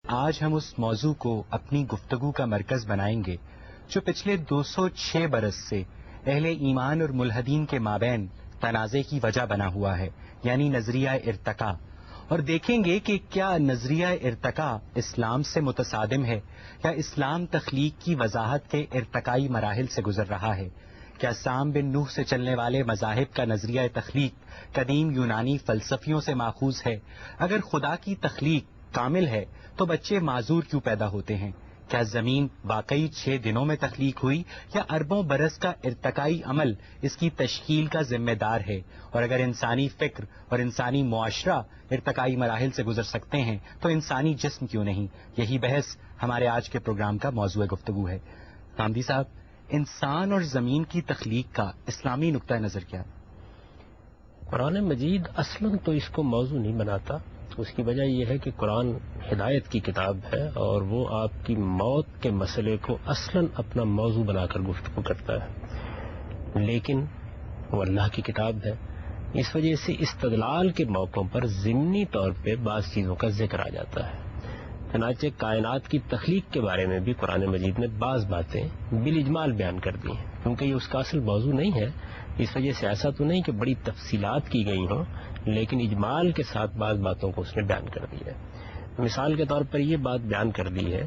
آج ہم اس موضوع کو اپنی گفتگو کا مرکز بنائیں گے جو پچھلے 206 برس سے اہل ایمان اور ملحدین کے مابین تنازع کی وجہ بنا ہوا ہے، یعنی نظریہ ارتقاء، اور دیکھیں گے کہ کیا نظریہ ارتقاء اسلام سے متصادم ہے یا اسلام تخلیق کی وضاحت کے ارتقائی مراحل سے گزر رہا ہے۔ کیا سام بن نوح سے چلنے والے مذاہب کا نظریہ تخلیق قدیم یونانی فلسفیوں سے ماخوذ ہے؟ اگر خدا کی تخلیق کامل ہے تو بچے معذور کیوں پیدا ہوتے ہیں؟ کیا زمین واقعی 6 دنوں میں تخلیق ہوئی یا اربوں برس کا ارتقائی عمل اس کی تشکیل کا ذمہ دار ہے؟ اور اگر انسانی فکر اور انسانی معاشرہ ارتقائی مراحل سے گزر سکتے ہیں تو انسانی جسم کیوں نہیں؟ یہی بحث ہمارے آج کے پروگرام کا موضوع گفتگو ہے۔ حامدی صاحب، انسان اور زمین کی تخلیق کا اسلامی نقطہ نظر کیا؟ قرآن مجید اصلاً تو اس کو موضوع نہیں بناتا۔ اس کی وجہ یہ ہے کہ قرآن ہدایت کی کتاب ہے اور وہ آپ کی موت کے مسئلے کو اصلاً اپنا موضوع بنا کر گفتگو کرتا ہے، لیکن وہ اللہ کی کتاب ہے، اس وجہ سے استدلال کے موقعوں پر ضمنی طور پہ بعض چیزوں کا ذکر آ جاتا ہے۔ چنانچہ کائنات کی تخلیق کے بارے میں بھی قرآن مجید نے بعض باتیں بالاجمال بیان کر دی ہیں، کیونکہ یہ اس کا اصل موضوع نہیں ہے۔ اس وجہ سے ایسا تو نہیں کہ بڑی تفصیلات کی گئی ہوں، لیکن اجمال کے ساتھ بعض باتوں کو اس نے بیان کر دی ہے۔ مثال کے طور پر یہ بات بیان کر دی ہے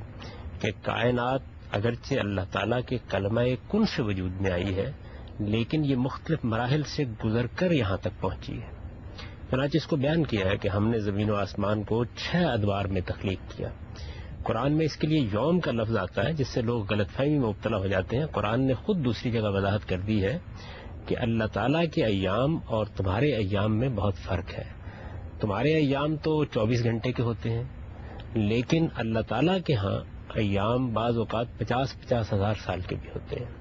کہ کائنات اگرچہ اللہ تعالیٰ کے کلمہ کن سے وجود میں آئی ہے، لیکن یہ مختلف مراحل سے گزر کر یہاں تک پہنچی ہے۔ چنانچہ اس کو بیان کیا ہے کہ ہم نے زمین و آسمان کو 6 ادوار میں تخلیق کیا۔ قرآن میں اس کے لیے یوم کا لفظ آتا ہے، جس سے لوگ غلط فہمی میں مبتلا ہو جاتے ہیں۔ قرآن نے خود دوسری جگہ وضاحت کر دی ہے کہ اللہ تعالیٰ کے ایام اور تمہارے ایام میں بہت فرق ہے۔ تمہارے ایام تو 24 گھنٹے کے ہوتے ہیں، لیکن اللہ تعالیٰ کے ہاں ایام بعض اوقات 50-50 ہزار سال کے بھی ہوتے ہیں۔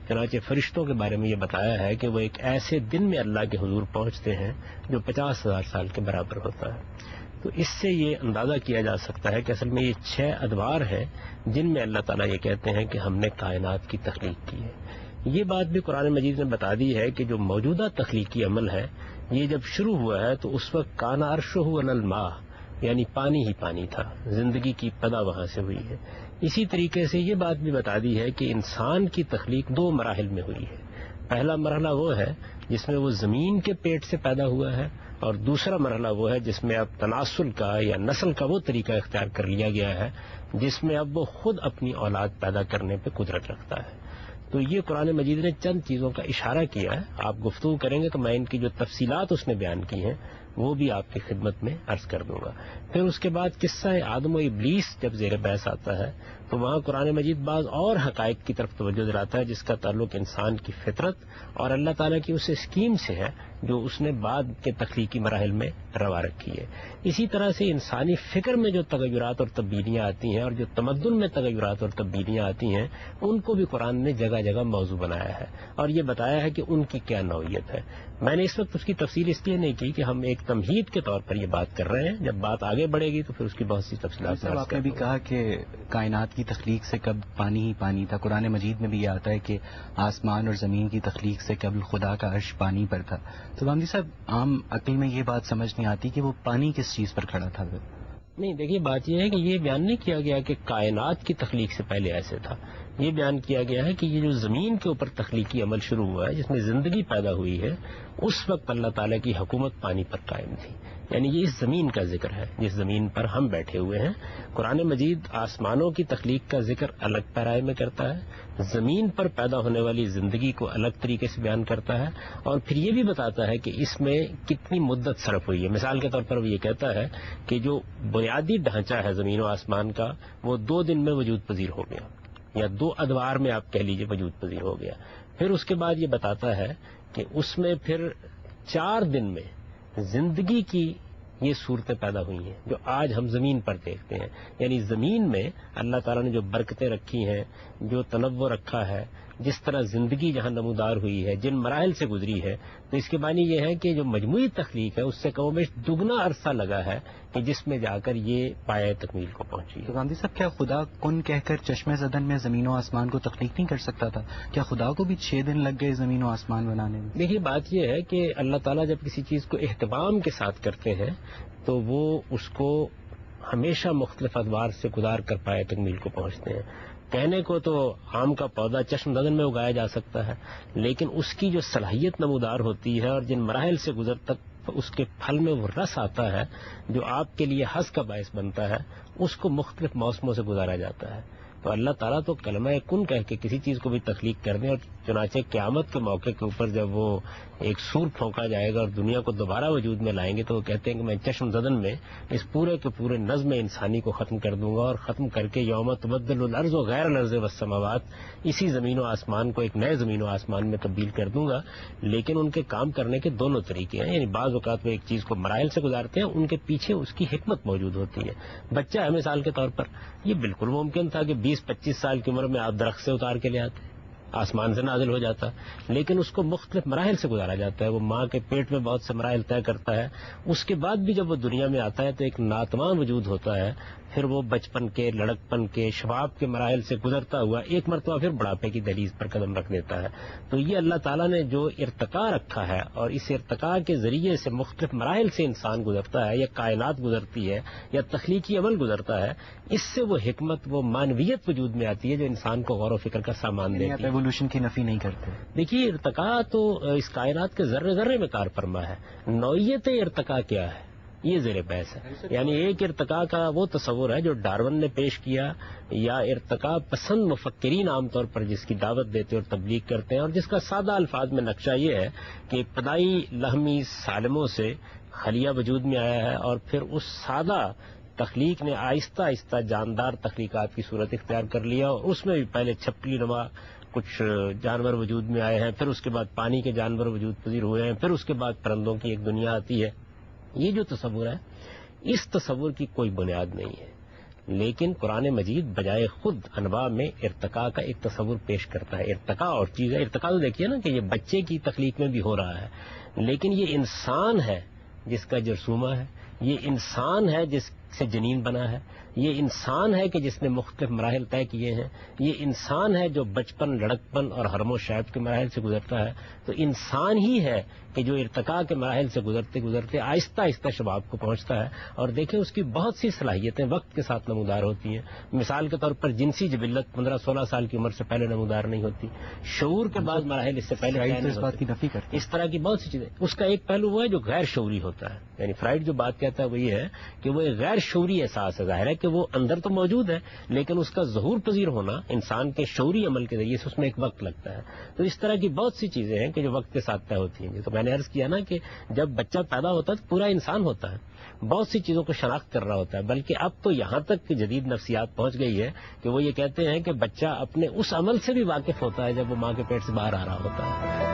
چنانچہ فرشتوں کے بارے میں یہ بتایا ہے کہ وہ ایک ایسے دن میں اللہ کے حضور پہنچتے ہیں جو 50,000 سال کے برابر ہوتا ہے۔ تو اس سے یہ اندازہ کیا جا سکتا ہے کہ اصل میں یہ 6 ادوار ہیں جن میں اللہ تعالیٰ یہ کہتے ہیں کہ ہم نے کائنات کی تخلیق کی ہے۔ یہ بات بھی قرآن مجید نے بتا دی ہے کہ جو موجودہ تخلیقی عمل ہے یہ جب شروع ہوا ہے تو اس وقت کان عرشہ علی الماء، یعنی پانی ہی پانی تھا، زندگی کی پدا وہاں سے ہوئی ہے۔ اسی طریقے سے یہ بات بھی بتا دی ہے کہ انسان کی تخلیق 2 مراحل میں ہوئی ہے۔ پہلا مرحلہ وہ ہے جس میں وہ زمین کے پیٹ سے پیدا ہوا ہے، اور دوسرا مرحلہ وہ ہے جس میں اب تناسل کا یا نسل کا وہ طریقہ اختیار کر لیا گیا ہے جس میں اب وہ خود اپنی اولاد پیدا کرنے پہ قدرت رکھتا ہے۔ تو یہ قرآن مجید نے چند چیزوں کا اشارہ کیا ہے۔ آپ گفتگو کریں گے تو میں ان کی جو تفصیلات اس نے بیان کی ہیں وہ بھی آپ کی خدمت میں عرض کر دوں گا۔ پھر اس کے بعد قصہ آدم و ابلیس جب زیر بحث آتا ہے تو وہاں قرآن مجید بعض اور حقائق کی طرف توجہ دلاتا ہے جس کا تعلق انسان کی فطرت اور اللہ تعالیٰ کی اس اسکیم سے ہے جو اس نے بعد کے تخلیقی مراحل میں روا رکھی ہے۔ اسی طرح سے انسانی فکر میں جو تغیرات اور تبدیلیاں آتی ہیں اور جو تمدن میں تغیرات اور تبدیلیاں آتی ہیں ان کو بھی قرآن نے جگہ جگہ موضوع بنایا ہے اور یہ بتایا ہے کہ ان کی کیا نوعیت ہے۔ میں نے اس وقت اس کی تفصیل اس لیے نہیں کی کہ ہم ایک تمہید کے طور پر یہ بات کر رہے ہیں، جب بات آگے بڑھے گی تو پھر اس کی بہت سی تفصیلات۔ آپ نے بھی کہا کہ کائنات کی تخلیق سے قبل پانی ہی پانی تھا، قرآن مجید میں بھی یہ آتا ہے کہ آسمان اور زمین کی تخلیق سے قبل خدا کا عرش پانی پر تھا۔ تو حامدی صاحب، عام عقل میں یہ بات سمجھ نہیں آتی کہ وہ پانی کس چیز پر کھڑا تھا؟ نہیں، دیکھیے بات یہ ہے کہ یہ بیان نہیں کیا گیا کہ کائنات کی تخلیق سے پہلے ایسے تھا۔ یہ بیان کیا گیا ہے کہ یہ جو زمین کے اوپر تخلیقی عمل شروع ہوا ہے جس میں زندگی پیدا ہوئی ہے، اس وقت اللہ تعالیٰ کی حکومت پانی پر قائم تھی۔ یعنی یہ اس زمین کا ذکر ہے جس زمین پر ہم بیٹھے ہوئے ہیں۔ قرآن مجید آسمانوں کی تخلیق کا ذکر الگ پیرائے میں کرتا ہے، زمین پر پیدا ہونے والی زندگی کو الگ طریقے سے بیان کرتا ہے، اور پھر یہ بھی بتاتا ہے کہ اس میں کتنی مدت صرف ہوئی ہے۔ مثال کے طور پر وہ یہ کہتا ہے کہ جو بنیادی ڈھانچہ ہے زمین و آسمان کا وہ 2 دن میں وجود پذیر ہو گیا، یا 2 ادوار میں آپ کہہ لیجئے وجود پذیر ہو گیا۔ پھر اس کے بعد یہ بتاتا ہے کہ اس میں پھر 4 دن میں زندگی کی یہ صورتیں پیدا ہوئی ہیں جو آج ہم زمین پر دیکھتے ہیں۔ یعنی زمین میں اللہ تعالیٰ نے جو برکتیں رکھی ہیں، جو تنوع رکھا ہے، جس طرح زندگی جہاں نمودار ہوئی ہے، جن مراحل سے گزری ہے، تو اس کے معنی یہ ہے کہ جو مجموعی تخلیق ہے اس سے کم و بیش دگنا عرصہ لگا ہے کہ جس میں جا کر یہ پایۂ تکمیل کو پہنچی ہے۔ تو گاندھی صاحب، کیا خدا کن کہہ کر چشمے زدن میں زمین و آسمان کو تخلیق نہیں کر سکتا تھا؟ کیا خدا کو بھی 6 دن لگ گئے زمین و آسمان بنانے میں؟ دیکھیے بات یہ ہے کہ اللہ تعالیٰ جب کسی چیز کو اہتمام کے ساتھ کرتے ہیں تو وہ اس کو ہمیشہ مختلف ادوار سے گزار کر پائے تکمیل کو پہنچتے ہیں. کہنے کو تو آم کا پودا چشم زدن میں اگایا جا سکتا ہے، لیکن اس کی جو صلاحیت نمودار ہوتی ہے اور جن مراحل سے گزر تک اس کے پھل میں وہ رس آتا ہے جو آپ کے لیے حظ کا باعث بنتا ہے، اس کو مختلف موسموں سے گزارا جاتا ہے. تو اللہ تعالیٰ تو کلمہ کن کہہ کے کسی چیز کو بھی تخلیق کر دیں، اور چنانچہ قیامت کے موقع کے اوپر جب وہ ایک سور پھونکا جائے گا اور دنیا کو دوبارہ وجود میں لائیں گے تو وہ کہتے ہیں کہ میں چشم زدن میں اس پورے کے پورے نظم انسانی کو ختم کر دوں گا، اور ختم کر کے یوم تبدل الارض و غیر الارض والسماوات، اسی زمین و آسمان کو ایک نئے زمین و آسمان میں تبدیل کر دوں گا. لیکن ان کے کام کرنے کے دونوں طریقے ہیں، یعنی بعض اوقات وہ ایک چیز کو مراحل سے گزارتے ہیں، ان کے پیچھے اس کی حکمت موجود ہوتی ہے. بچہ ہے مثال کے طور پر، یہ بالکل ممکن تھا کہ 20-25 سال کی عمر میں آپ درخت سے اتار کے لے آتے، آسمان سے نازل ہو جاتا، لیکن اس کو مختلف مراحل سے گزارا جاتا ہے. وہ ماں کے پیٹ میں بہت سے مراحل طے کرتا ہے، اس کے بعد بھی جب وہ دنیا میں آتا ہے تو ایک ناتوان وجود ہوتا ہے. پھر وہ بچپن کے، لڑکپن کے، شباب کے مراحل سے گزرتا ہوا ایک مرتبہ پھر بڑھاپے کی دہلیز پر قدم رکھ دیتا ہے. تو یہ اللہ تعالیٰ نے جو ارتقاء رکھا ہے، اور اس ارتقاء کے ذریعے سے مختلف مراحل سے انسان گزرتا ہے، یا کائنات گزرتی ہے، یا تخلیقی عمل گزرتا ہے، اس سے وہ حکمت، وہ معنویت وجود میں آتی ہے جو انسان کو غور و فکر کا سامان دیتی ہے. ایوولوشن کی نفی نہیں کرتے. دیکھیے، ارتقاء تو اس کائنات کے ذرے ذرے میں کار فرما ہے. نوعیت ارتقاء کیا ہے یہ زیر بحث ہے. یعنی ایک ارتقاء کا وہ تصور ہے جو ڈارون نے پیش کیا، یا ارتقاء پسند مفکرین عام طور پر جس کی دعوت دیتے اور تبلیغ کرتے ہیں، اور جس کا سادہ الفاظ میں نقشہ یہ ہے کہ ابتدائی لحمی سالموں سے خلیہ وجود میں آیا ہے، اور پھر اس سادہ تخلیق نے آہستہ آہستہ جاندار تخلیقات کی صورت اختیار کر لیا، اور اس میں بھی پہلے چھپکلی نما کچھ جانور وجود میں آئے ہیں، پھر اس کے بعد پانی کے جانور وجود پذیر ہوئے ہیں، پھر اس کے بعد پرندوں کی ایک دنیا آتی ہے. یہ جو تصور ہے، اس تصور کی کوئی بنیاد نہیں ہے، لیکن قرآن مجید بجائے خود انواع میں ارتقاء کا ایک تصور پیش کرتا ہے. ارتقاء اور چیز ہے. ارتقاء تو دیکھیے نا کہ یہ بچے کی تخلیق میں بھی ہو رہا ہے، لیکن یہ انسان ہے جس کا جرثومہ ہے، یہ انسان ہے جس سے جنین بنا ہے، یہ انسان ہے کہ جس نے مختلف مراحل طے کیے ہیں، یہ انسان ہے جو بچپن، لڑکپن اور حرم و شیب کے مراحل سے گزرتا ہے. تو انسان ہی ہے کہ جو ارتقاء کے مراحل سے گزرتے گزرتے آہستہ آہستہ شباب کو پہنچتا ہے. اور دیکھیں اس کی بہت سی صلاحیتیں وقت کے ساتھ نمودار ہوتی ہیں. مثال کے طور پر جنسی جبلت 15-16 سال کی عمر سے پہلے نمودار نہیں ہوتی، شعور کے بعد مراحل اس سے پہلے اس بات کی نفی کرتے. اس طرح کی بہت سی چیزیں. اس کا ایک پہلو وہ ہے جو غیر شعوری ہوتا ہے. یعنی فرائڈ جو بات کہتا ہے وہ یہ ہے کہ وہ ایک غیر شعوری احساس ہے. ظاہر ہے کہ وہ اندر تو موجود ہے، لیکن اس کا ظہور پذیر ہونا انسان کے شعوری عمل کے ذریعے سے اس میں ایک وقت لگتا ہے. تو اس طرح کی بہت سی چیزیں ہیں کہ جو وقت کے ساتھ طے ہوتی ہیں. تو میں نے عرض کیا نا کہ جب بچہ پیدا ہوتا ہے تو پورا انسان ہوتا ہے، بہت سی چیزوں کو شناخت کر رہا ہوتا ہے. بلکہ اب تو یہاں تک کہ جدید نفسیات پہنچ گئی ہے کہ وہ یہ کہتے ہیں کہ بچہ اپنے اس عمل سے بھی واقف ہوتا ہے جب وہ ماں کے پیٹ سے باہر آ رہا ہوتا ہے.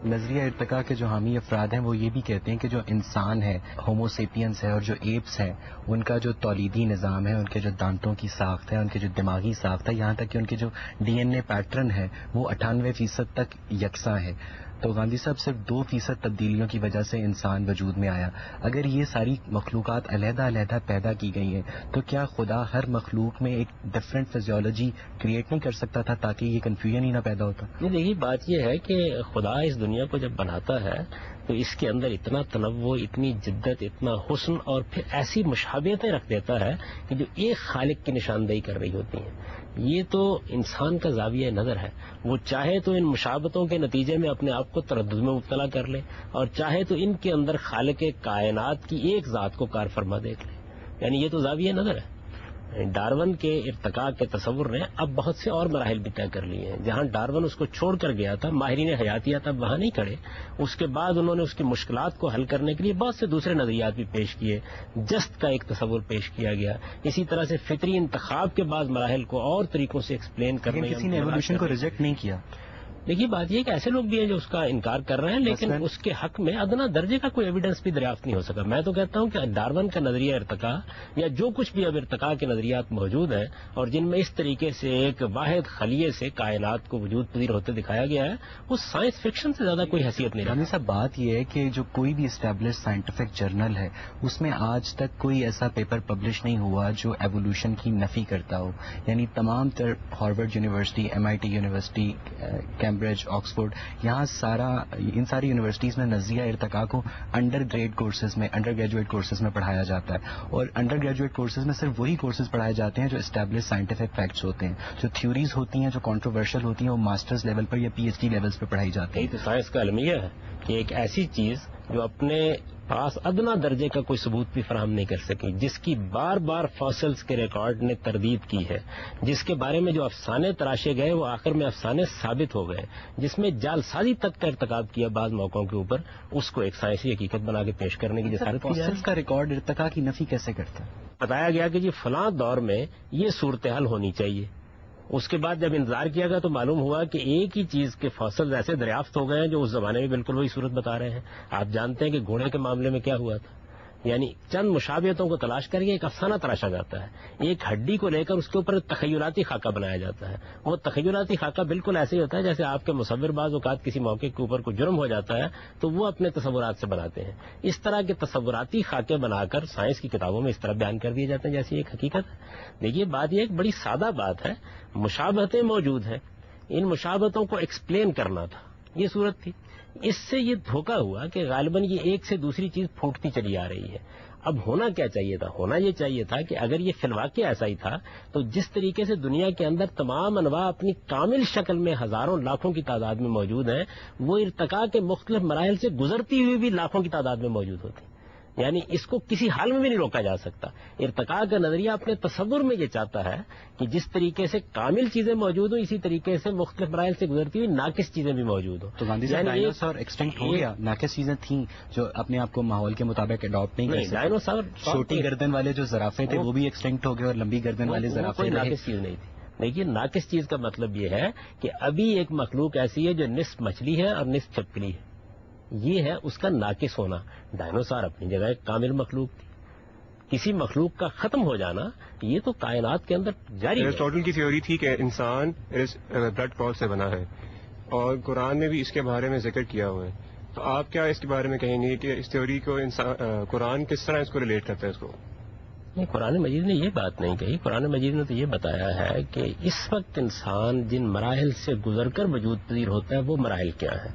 نظریہ ارتقاء کے جو حامی افراد ہیں وہ یہ بھی کہتے ہیں کہ جو انسان ہے، ہومو سیپینس ہے، اور جو ایپس ہیں ان کا جو تولیدی نظام ہے، ان کے جو دانتوں کی ساخت ہے، ان کے جو دماغی ساخت ہے، یہاں تک کہ ان کے جو ڈی این اے پیٹرن ہے وہ 98% تک یکساں ہے. تو گاندھی صاحب صرف 2% تبدیلیوں کی وجہ سے انسان وجود میں آیا. اگر یہ ساری مخلوقات علیحدہ علیحدہ پیدا کی گئی ہیں تو کیا خدا ہر مخلوق میں ایک ڈفرینٹ فزیولوجی کریٹ نہیں کر سکتا تھا تاکہ یہ کنفیوژن ہی نہ پیدا ہوتا؟ دیکھیے بات یہ ہے کہ خدا اس دنیا کو جب بناتا ہے تو اس کے اندر اتنا تنوع، اتنی جدت، اتنا حسن، اور پھر ایسی مشابہتیں رکھ دیتا ہے کہ جو ایک خالق کی نشاندہی کر رہی ہوتی ہیں. یہ تو انسان کا زاویہ نظر ہے. وہ چاہے تو ان مشابہتوں کے نتیجے میں اپنے آپ کو تردد میں مبتلا کر لے، اور چاہے تو ان کے اندر خالق کائنات کی ایک ذات کو کار فرما دیکھ لے. یعنی یہ تو زاویہ نظر ہے. ڈارون کے ارتقاء کے تصور نے اب بہت سے اور مراحل بھی طے کر لیے ہیں. جہاں ڈارون اس کو چھوڑ کر گیا تھا، ماہرین حیاتیات اب وہاں نہیں کھڑے. اس کے بعد انہوں نے اس کی مشکلات کو حل کرنے کے لیے بہت سے دوسرے نظریات بھی پیش کیے. جست کا ایک تصور پیش کیا گیا. اسی طرح سے فطری انتخاب کے بعد مراحل کو اور طریقوں سے ایکسپلین کرنے. کسی نے ایوولوشن کو ریجیکٹ نہیں کیا. دیکھیے بات یہ کہ ایسے لوگ بھی ہیں جو اس کا انکار کر رہے ہیں، لیکن اس کے حق میں ادنا درجے کا کوئی ایویڈنس بھی دریافت نہیں ہو سکا. میں تو کہتا ہوں کہ ڈارون کا نظریہ ارتقاء یا جو کچھ بھی اب ارتقاء کے نظریات موجود ہیں اور جن میں اس طریقے سے ایک واحد خلیے سے کائنات کو وجود پذیر ہوتے دکھایا گیا ہے، وہ سائنس فکشن سے زیادہ کوئی حیثیت نہیں رہتی. صاحب بات یہ ہے کہ جو کوئی بھی اسٹیبلش سائنٹیفک جرنل ہے اس میں آج تک کوئی ایسا پیپر پبلش نہیں ہوا جو ایوولوشن کی نفی کرتا ہو. یعنی تمام Harvard university, MIT university, Cambridge, Oxford, یہاں ان ساری یونیورسٹیز میں نظریہ ارتقاء کو انڈر گریجویٹ کورسز میں پڑھایا جاتا ہے، اور انڈر گریجویٹ کورسز میں صرف وہی کورسز پڑھائے جاتے ہیں جو اسٹیبلش سائنٹیفک فیکٹس ہوتے ہیں. جو تھیوریز ہوتی ہیں جو کنٹروورشل ہوتی ہیں وہ ماسٹرز لیول پر یا پی ایچ ڈی لیولز پہ پڑھائی جاتی ہیں. تو سائنس کا المیہ ہے کہ ایک ایسی چیز جو اپنے پاس ادنا درجے کا کوئی ثبوت بھی فراہم نہیں کر سکی، جس کی بار بار فاسلز کے ریکارڈ نے تردید کی ہے، جس کے بارے میں جو افسانے تراشے گئے وہ آخر میں افسانے ثابت ہو گئے، جس میں جعل سازی تک کا ارتکاب کیا بعض موقعوں کے اوپر، اس کو ایک سائنسی حقیقت بنا کے پیش کرنے کی جسارت کی جائے. فاسلز کا ریکارڈ ارتقاء کی نفی کیسے کرتا ہے؟ بتایا گیا کہ جی فلاں دور میں یہ صورتحال ہونی چاہیے. اس کے بعد جب انتظار کیا گیا تو معلوم ہوا کہ ایک ہی چیز کے فاسل ایسے دریافت ہو گئے ہیں جو اس زمانے میں بالکل وہی صورت بتا رہے ہیں. آپ جانتے ہیں کہ گھوڑے کے معاملے میں کیا ہوا تھا، یعنی چند مشابہتوں کو تلاش کر کے ایک افسانہ تراشا جاتا ہے، ایک ہڈی کو لے کر اس کے اوپر تخیلاتی خاکہ بنایا جاتا ہے. وہ تخیلاتی خاکہ بالکل ایسے ہی ہوتا ہے جیسے آپ کے مصور بعض اوقات کسی موقع کے اوپر کوئی جرم ہو جاتا ہے تو وہ اپنے تصورات سے بناتے ہیں. اس طرح کے تصوراتی خاکے بنا کر سائنس کی کتابوں میں اس طرح بیان کر دیے جاتے ہیں جیسی ایک حقیقت ہے. دیکھیے بات یہ ایک بڑی سادہ بات ہے، مشابہتیں موجود ہیں، ان مشابہتوں کو ایکسپلین کرنا تھا، یہ صورت تھی. اس سے یہ دھوکہ ہوا کہ غالباً یہ ایک سے دوسری چیز پھوٹتی چلی آ رہی ہے. اب ہونا کیا چاہیے تھا؟ ہونا یہ چاہیے تھا کہ اگر یہ فی الواقع ایسا ہی تھا تو جس طریقے سے دنیا کے اندر تمام انواع اپنی کامل شکل میں ہزاروں لاکھوں کی تعداد میں موجود ہیں، وہ ارتقاء کے مختلف مراحل سے گزرتی ہوئی بھی لاکھوں کی تعداد میں موجود ہوتی. یعنی اس کو کسی حال میں بھی نہیں روکا جا سکتا. ارتقاء کا نظریہ اپنے تصور میں یہ چاہتا ہے کہ جس طریقے سے کامل چیزیں موجود ہوں اسی طریقے سے مختلف مراحل سے گزرتی ہوئی ناقص چیزیں بھی موجود ہوں. تو گاندھی صاحب ڈائنوسار ایکسٹنکٹ ہو گیا، ناقص چیزیں تھیں جو اپنے آپ کو ماحول کے مطابق اڈاپٹ نہیں کر سکتے. ڈائنوسار چھوٹی گردن والے جو زرافے تھے وہ بھی ایکسٹنکٹ ہو گئے اور لمبی گردن والے زرافے کوئی ناقص چیز نہیں تھی. دیکھیے ناقص چیز کا مطلب یہ ہے کہ ابھی ایک مخلوق ایسی ہے جو نصف مچھلی ہے اور نصف چھپکلی ہے، یہ ہے اس کا ناقص ہونا. ڈائنوسار اپنی جگہ ایک کامل مخلوق تھی. کسی مخلوق کا ختم ہو جانا یہ تو کائنات کے اندر جاری ہے. ایرسٹاٹل کی تھیوری تھی کہ انسان بلڈ کلوٹ سے بنا ہے اور قرآن میں بھی اس کے بارے میں ذکر کیا ہوا ہے. تو آپ کیا اس کے بارے میں کہیں گے کہ اس تھیوری کو قرآن کس طرح اس کو ریلیٹ کرتا ہے اس کو؟ نہیں، قرآن مجید نے یہ بات نہیں کہی. قرآن مجید نے تو یہ بتایا ہے کہ اس وقت انسان جن مراحل سے گزر کر وجود پذیر ہوتا ہے وہ مراحل کیا ہیں.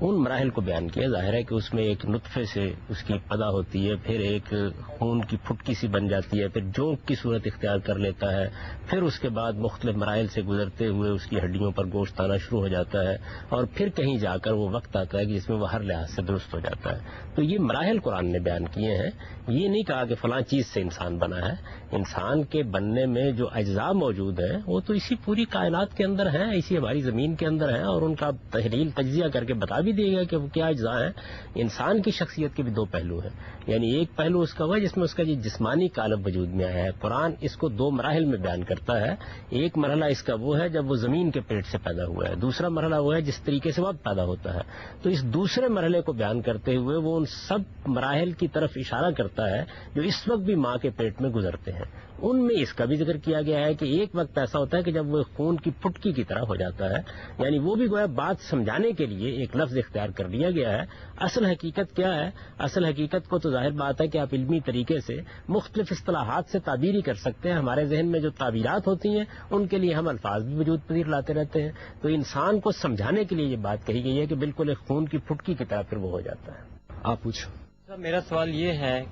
ان مراحل کو بیان کیا. ظاہر ہے کہ اس میں ایک نطفے سے اس کی پیدا ہوتی ہے، پھر ایک خون کی پھٹکی سی بن جاتی ہے، پھر جونک کی صورت اختیار کر لیتا ہے، پھر اس کے بعد مختلف مراحل سے گزرتے ہوئے اس کی ہڈیوں پر گوشت آنا شروع ہو جاتا ہے، اور پھر کہیں جا کر وہ وقت آتا ہے کہ جس میں وہ ہر لحاظ سے درست ہو جاتا ہے. تو یہ مراحل قرآن نے بیان کیے ہیں. یہ نہیں کہا کہ فلاں چیز سے انسان بنا ہے. انسان کے بننے میں جو اجزاء موجود ہیں وہ تو اسی پوری کائنات کے اندر ہیں، اسی ہماری زمین کے اندر ہیں، اور ان کا تحلیل تجزیہ کر کے بتا بھی دے گا کہ وہ کیا اجزاء ہیں. انسان کی شخصیت کے بھی دو پہلو ہیں. یعنی ایک پہلو اس کا وہ جس میں اس کا یہ جسمانی قالب وجود میں آیا ہے. قرآن اس کو دو مراحل میں بیان کرتا ہے. ایک مرحلہ اس کا وہ ہے جب وہ زمین کے پیٹ سے پیدا ہوا ہے، دوسرا مرحلہ وہ ہے جس طریقے سے وہ پیدا ہوتا ہے. تو اس دوسرے مرحلے کو بیان کرتے ہوئے وہ ان سب مراحل کی طرف اشارہ کرتا ہے جو اس وقت بھی ماں کے پیٹ میں گزرتے ہیں. ان میں اس کا بھی ذکر کیا گیا ہے کہ ایک وقت ایسا ہوتا ہے کہ جب وہ خون کی پھٹکی کی طرح ہو جاتا ہے. یعنی وہ بھی گویا بات سمجھانے کے لیے ایک لفظ اختیار کر لیا گیا ہے. اصل حقیقت کیا ہے؟ اصل حقیقت کو تو ظاہر بات ہے کہ آپ علمی طریقے سے مختلف اصطلاحات سے تعبیر ہی کر سکتے ہیں. ہمارے ذہن میں جو تعبیرات ہوتی ہیں ان کے لیے ہم الفاظ بھی وجود پذیر لاتے رہتے ہیں. تو انسان کو سمجھانے کے لیے یہ بات کہی گئی ہے کہ بالکل ایک خون کی پھٹکی کی طرح پھر وہ ہو جاتا ہے. آپ پوچھو. میرا سوال یہ ہے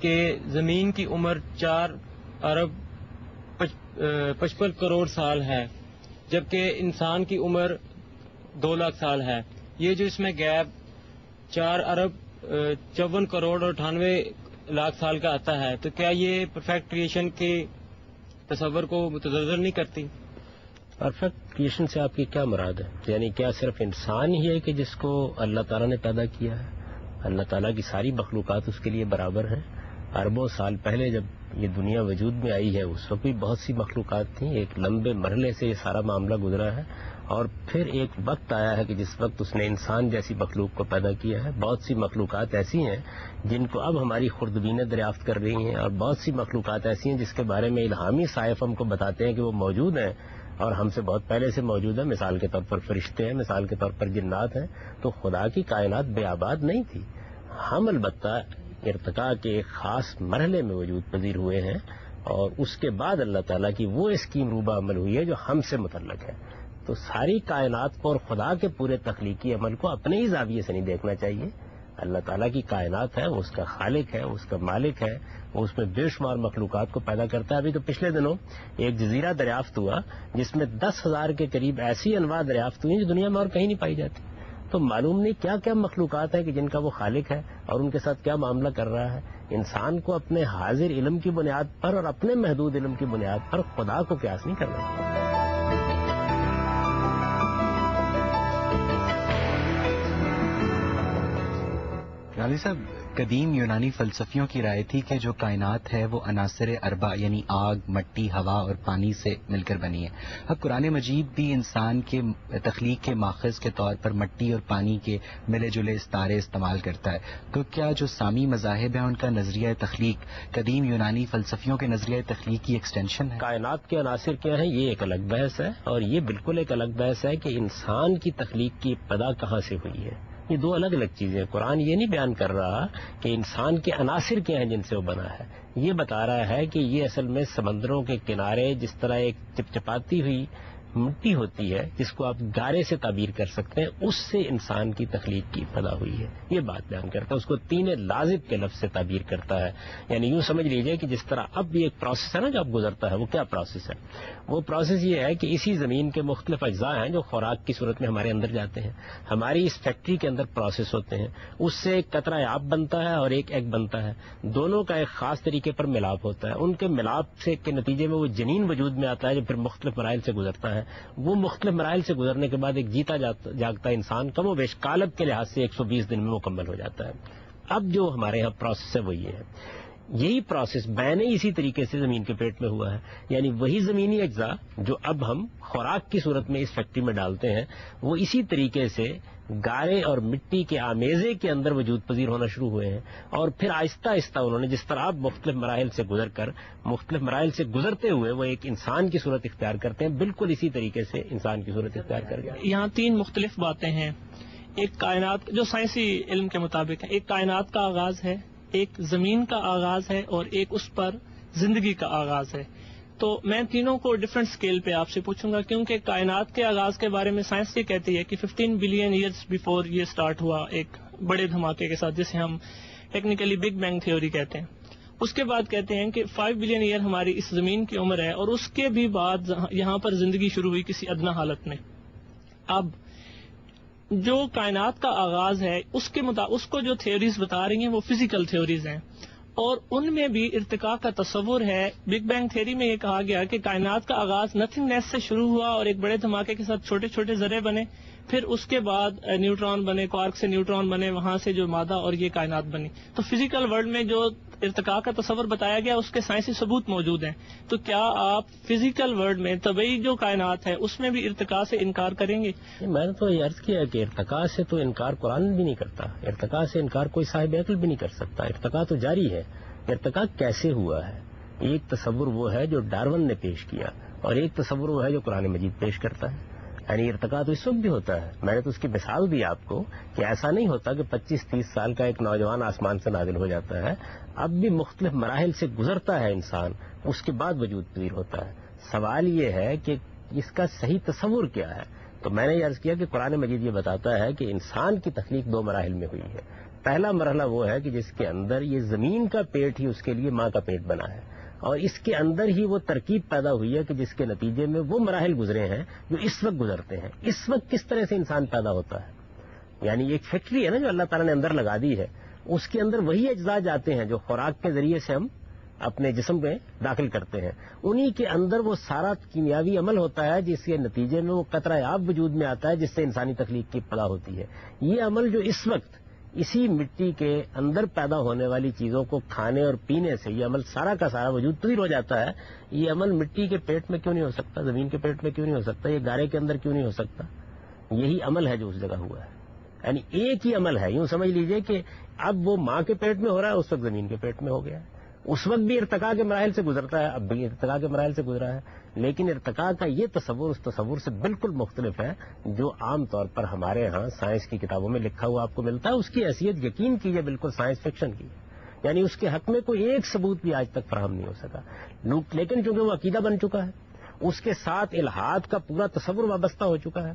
کہ زمین کی عمر 4 ارب 55 کروڑ سال ہے، جبکہ انسان کی عمر 2 لاکھ سال ہے. یہ جو اس میں گیپ 4 ارب 54 کروڑ اور 98 لاکھ سال کا آتا ہے، تو کیا یہ پرفیکٹ کریشن کے تصور کو متزلزل نہیں کرتی؟ پرفیکٹ کریشن سے آپ کی کیا مراد ہے؟ یعنی کیا صرف انسان ہی ہے کہ جس کو اللہ تعالیٰ نے پیدا کیا ہے؟ اللہ تعالیٰ کی ساری مخلوقات اس کے لیے برابر ہیں. اربوں سال پہلے جب یہ دنیا وجود میں آئی ہے اس وقت بھی بہت سی مخلوقات تھیں. ایک لمبے مرحلے سے یہ سارا معاملہ گزرا ہے اور پھر ایک وقت آیا ہے کہ جس وقت اس نے انسان جیسی مخلوق کو پیدا کیا ہے. بہت سی مخلوقات ایسی ہیں جن کو اب ہماری خوردبینیں دریافت کر رہی ہیں، اور بہت سی مخلوقات ایسی ہیں جس کے بارے میں الہامی صحائف ہم کو بتاتے ہیں کہ وہ موجود ہیں اور ہم سے بہت پہلے سے موجود ہیں. مثال کے طور پر فرشتے ہیں، مثال کے طور پر جنات ہیں. تو خدا کی کائنات بے آباد نہیں تھی. ہم البتہ ارتقاء کے ایک خاص مرحلے میں وجود پذیر ہوئے ہیں اور اس کے بعد اللہ تعالیٰ کی وہ اسکیم روبہ عمل ہوئی ہے جو ہم سے متعلق ہے. تو ساری کائنات کو اور خدا کے پورے تخلیقی عمل کو اپنے ہی زاویے سے نہیں دیکھنا چاہیے. اللہ تعالیٰ کی کائنات ہے، وہ اس کا خالق ہے، وہ اس کا مالک ہے، وہ اس میں بے شمار مخلوقات کو پیدا کرتا ہے. ابھی تو پچھلے دنوں ایک جزیرہ دریافت ہوا جس میں 10,000 کے قریب ایسی انواع دریافت ہوئی جو دنیا میں اور کہیں نہیں پائی جاتی. تو معلوم نہیں کیا کیا مخلوقات ہیں کہ جن کا وہ خالق ہے اور ان کے ساتھ کیا معاملہ کر رہا ہے. انسان کو اپنے حاضر علم کی بنیاد پر اور اپنے محدود علم کی بنیاد پر خدا کو قیاس نہیں کرنا چاہیے. علی صاحب، قدیم یونانی فلسفیوں کی رائے تھی کہ جو کائنات ہے وہ عناصر اربع یعنی آگ، مٹی، ہوا اور پانی سے مل کر بنی ہے. اب قرآن مجید بھی انسان کے تخلیق کے ماخذ کے طور پر مٹی اور پانی کے ملے جلے استعارے استعمال کرتا ہے. تو کیا جو سامی مذاہب ہیں ان کا نظریہ تخلیق قدیم یونانی فلسفیوں کے نظریہ تخلیق کی ایکسٹینشن ہے؟ کائنات کے عناصر کیا ہیں یہ ایک الگ بحث ہے، اور یہ بالکل ایک الگ بحث ہے کہ انسان کی تخلیق کی ابتدا کہاں سے ہوئی ہے. یہ دو الگ الگ چیزیں. قرآن یہ نہیں بیان کر رہا کہ انسان کے عناصر کیا ہیں جن سے وہ بنا ہے، یہ بتا رہا ہے کہ یہ اصل میں سمندروں کے کنارے جس طرح ایک چپچپاتی ہوئی مٹی ہوتی ہے جس کو آپ گارے سے تعبیر کر سکتے ہیں، اس سے انسان کی تخلیق کی ابتدا ہوئی ہے. یہ بات بیان کرتا ہے. اس کو تین لازم کے لفظ سے تعبیر کرتا ہے. یعنی یوں سمجھ لیجئے کہ جس طرح اب یہ ایک پروسیس ہے نا جو اب گزرتا ہے، وہ کیا پروسیس ہے؟ وہ پروسیس یہ ہے کہ اسی زمین کے مختلف اجزاء ہیں جو خوراک کی صورت میں ہمارے اندر جاتے ہیں. ہماری اس فیکٹری کے اندر پروسیس ہوتے ہیں، اس سے ایک قطرہ آب بنتا ہے اور ایک ایگ بنتا ہے. دونوں کا ایک خاص طریقے پر ملاپ ہوتا ہے. ان کے ملاپ سے کے نتیجے میں وہ جنین وجود میں آتا ہے جو پھر مختلف مراحل سے گزرتا ہے. وہ مختلف مراحل سے گزرنے کے بعد ایک جیتا جاگتا انسان کم و بیش کالب کے لحاظ سے 120 دن میں مکمل ہو جاتا ہے. اب جو ہمارے یہاں پروسیس ہے وہ یہ ہے. یہی پروسیس بین اسی طریقے سے زمین کے پیٹ میں ہوا ہے. یعنی وہی زمینی اجزاء جو اب ہم خوراک کی صورت میں اس فیکٹری میں ڈالتے ہیں وہ اسی طریقے سے گارے اور مٹی کے آمیزے کے اندر وجود پذیر ہونا شروع ہوئے ہیں. اور پھر آہستہ آہستہ انہوں نے جس طرح آپ مختلف مراحل سے گزر کر مختلف مراحل سے گزرتے ہوئے وہ ایک انسان کی صورت اختیار کرتے ہیں، بالکل اسی طریقے سے انسان کی صورت اختیار کر گیا. یہاں تین مختلف باتیں ہیں. ایک کائنات جو سائنسی علم کے مطابق ہے، ایک کائنات کا آغاز ہے، ایک زمین کا آغاز ہے، اور ایک اس پر زندگی کا آغاز ہے. تو میں تینوں کو ڈفرنٹ سکیل پہ آپ سے پوچھوں گا، کیونکہ کائنات کے آغاز کے بارے میں سائنس یہ کہتی ہے کہ 15 بلین ایئرز بیفور یہ سٹارٹ ہوا ایک بڑے دھماکے کے ساتھ جسے ہم ٹیکنیکلی بگ بینگ تھیوری کہتے ہیں. اس کے بعد کہتے ہیں کہ 5 بلین ایئر ہماری اس زمین کی عمر ہے، اور اس کے بھی بعد یہاں پر زندگی شروع ہوئی کسی ادنا حالت میں. اب جو کائنات کا آغاز ہے اس کو جو تھیوریز بتا رہی ہیں وہ فزیکل تھیوریز ہیں، اور ان میں بھی ارتقاء کا تصور ہے. بگ بینگ تھیوری میں یہ کہا گیا کہ کائنات کا آغاز نتھنگ نیس سے شروع ہوا اور ایک بڑے دھماکے کے ساتھ چھوٹے چھوٹے ذرے بنے، پھر اس کے بعد نیوٹران بنے، کوارک سے نیوٹران بنے، وہاں سے جو مادہ اور یہ کائنات بنی. تو فزیکل ورلڈ میں جو ارتقاء کا تصور بتایا گیا اس کے سائنسی ثبوت موجود ہیں. تو کیا آپ فزیکل ورلڈ میں طبعی جو کائنات ہے اس میں بھی ارتقاء سے انکار کریں گے؟ میں نے تو یہ عرض کیا کہ ارتقاء سے تو انکار قرآن بھی نہیں کرتا، ارتقاء سے انکار کوئی صاحب عقل بھی نہیں کر سکتا. ارتقاء تو جاری ہے. ارتقاء کیسے ہوا ہے؟ ایک تصور وہ ہے جو ڈارون نے پیش کیا، اور ایک تصور وہ ہے جو قرآن مجید پیش کرتا ہے. یعنی ارتقاء تو اس وقت بھی ہوتا ہے. میں نے تو اس کی مثال دی آپ کو کہ ایسا نہیں ہوتا کہ 25-30 سال کا ایک نوجوان آسمان سے نازل ہو جاتا ہے. اب بھی مختلف مراحل سے گزرتا ہے انسان، اس کے بعد وجود پذیر ہوتا ہے. سوال یہ ہے کہ اس کا صحیح تصور کیا ہے. تو میں نے یہ عرض کیا کہ قرآن مجید یہ بتاتا ہے کہ انسان کی تخلیق 2 مراحل میں ہوئی ہے. پہلا مرحلہ وہ ہے کہ جس کے اندر یہ زمین کا پیٹ ہی اس کے لیے ماں کا پیٹ بنا ہے، اور اس کے اندر ہی وہ ترکیب پیدا ہوئی ہے کہ جس کے نتیجے میں وہ مراحل گزرے ہیں جو اس وقت گزرتے ہیں. اس وقت کس طرح سے انسان پیدا ہوتا ہے؟ یعنی ایک فیکٹری ہے نا جو اللہ تعالیٰ نے اندر لگا دی ہے، اس کے اندر وہی اجزاء جاتے ہیں جو خوراک کے ذریعے سے ہم اپنے جسم میں داخل کرتے ہیں. انہی کے اندر وہ سارا کیمیاوی عمل ہوتا ہے جس کے نتیجے میں وہ قطرہ آب وجود میں آتا ہے جس سے انسانی تخلیق کی ابتدا ہوتی ہے. یہ عمل جو اس وقت اسی مٹی کے اندر پیدا ہونے والی چیزوں کو کھانے اور پینے سے یہ عمل سارا کا سارا وجود پذیر ہو جاتا ہے، یہ عمل مٹی کے پیٹ میں کیوں نہیں ہو سکتا؟ زمین کے پیٹ میں کیوں نہیں ہو سکتا؟ یہ گارے کے اندر کیوں نہیں ہو سکتا؟ یہی عمل ہے جو اس جگہ ہوا ہے. یعنی ایک ہی عمل ہے. یوں سمجھ لیجئے کہ اب وہ ماں کے پیٹ میں ہو رہا ہے، اس وقت زمین کے پیٹ میں ہو گیا ہے. اس وقت بھی ارتقاء کے مراحل سے گزرتا ہے، اب بھی ارتقاء کے مراحل سے گزرا ہے. لیکن ارتقاء کا یہ تصور اس تصور سے بالکل مختلف ہے جو عام طور پر ہمارے ہاں سائنس کی کتابوں میں لکھا ہوا آپ کو ملتا ہے. اس کی حیثیت یقین کیجیے بالکل سائنس فکشن کی. یعنی اس کے حق میں کوئی ایک ثبوت بھی آج تک فراہم نہیں ہو سکا. لیکن چونکہ وہ عقیدہ بن چکا ہے اس کے ساتھ الحاد کا پورا تصور وابستہ ہو چکا ہے،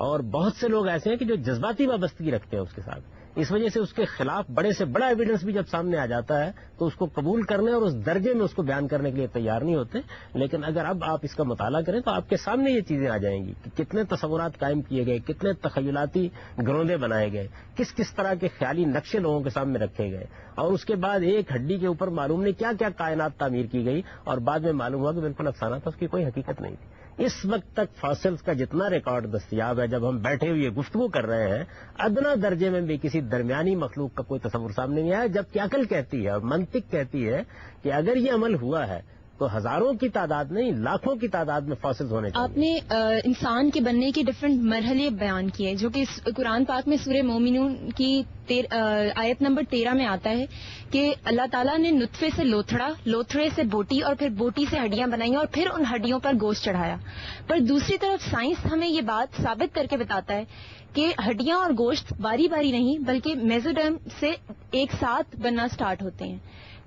اور بہت سے لوگ ایسے ہیں کہ جو جذباتی وابستگی رکھتے ہیں اس کے ساتھ. اس وجہ سے اس کے خلاف بڑے سے بڑا ایویڈنس بھی جب سامنے آ جاتا ہے تو اس کو قبول کرنے اور اس درجے میں اس کو بیان کرنے کے لیے تیار نہیں ہوتے. لیکن اگر اب آپ اس کا مطالعہ کریں تو آپ کے سامنے یہ چیزیں آ جائیں گی کہ کتنے تصورات قائم کیے گئے، کتنے تخیلاتی گروندے بنائے گئے، کس کس طرح کے خیالی نقشے لوگوں کے سامنے رکھے گئے، اور اس کے بعد ایک ہڈی کے اوپر معلوم نہیں کیا کیا کائنات تعمیر کی گئی، اور بعد میں معلوم ہوا کہ بالکل افسانہ تھا، اس کی کوئی حقیقت نہیں تھی. اس وقت تک فاسلز کا جتنا ریکارڈ دستیاب ہے، جب ہم بیٹھے ہوئے گفتگو کر رہے ہیں، ادنا درجے میں بھی کسی درمیانی مخلوق کا کوئی تصور سامنے نہیں آیا، جبکہ عقل کہتی ہے اور منطق کہتی ہے کہ اگر یہ عمل ہوا ہے تو ہزاروں کی تعداد نہیں، لاکھوں کی تعداد میں فاسلز ہونے چاہیے. آپ نے انسان کے بننے کے ڈفرنٹ مرحلے بیان کیے، جو کہ قرآن پاک میں سورہ مومنون کی آیت نمبر 13 میں آتا ہے کہ اللہ تعالیٰ نے نطفے سے لوتھڑا، لوتھڑے سے بوٹی، اور پھر بوٹی سے ہڈیاں بنائی اور پھر ان ہڈیوں پر گوشت چڑھایا. پر دوسری طرف سائنس ہمیں یہ بات ثابت کر کے بتاتا ہے کہ ہڈیاں اور گوشت باری باری نہیں بلکہ میزوڈرم سے ایک ساتھ بننا سٹارٹ ہوتے ہیں.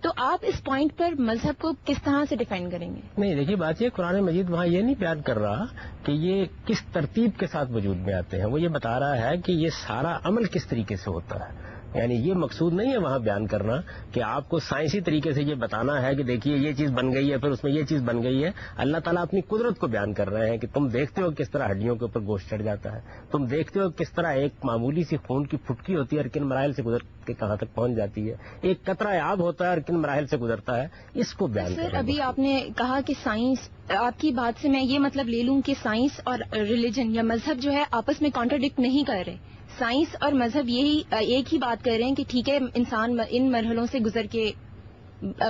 تو آپ اس پوائنٹ پر مذہب کو کس طرح سے ڈیفینڈ کریں گے؟ نہیں، دیکھیے بات یہ قرآن مجید وہاں یہ نہیں بیان کر رہا کہ یہ کس ترتیب کے ساتھ وجود میں آتے ہیں، وہ یہ بتا رہا ہے کہ یہ سارا عمل کس طریقے سے ہوتا ہے. یعنی یہ مقصود نہیں ہے وہاں بیان کرنا کہ آپ کو سائنسی طریقے سے یہ بتانا ہے کہ دیکھیے یہ چیز بن گئی ہے، پھر اس میں یہ چیز بن گئی ہے. اللہ تعالیٰ اپنی قدرت کو بیان کر رہے ہیں کہ تم دیکھتے ہو کس طرح ہڈیوں کے اوپر گوشت چڑھ جاتا ہے، تم دیکھتے ہو کس طرح ایک معمولی سی خون کی پھٹکی ہوتی ہے اور کن مراحل سے گزر کے کہاں تک پہنچ جاتی ہے، ایک قطرہ آب ہوتا ہے اور کن مراحل سے گزرتا ہے. اس کو بیان سر ابھی آپ نے کہا کہ سائنس، آپ کی بات سے میں یہ مطلب لے لوں کہ سائنس اور ریلیجن یا مذہب جو ہے آپس میں کانٹراڈکٹ نہیں کر رہے. سائنس اور مذہب یہی ایک ہی بات کر رہے ہیں کہ ٹھیک ہے انسان ان مرحلوں سے گزر کے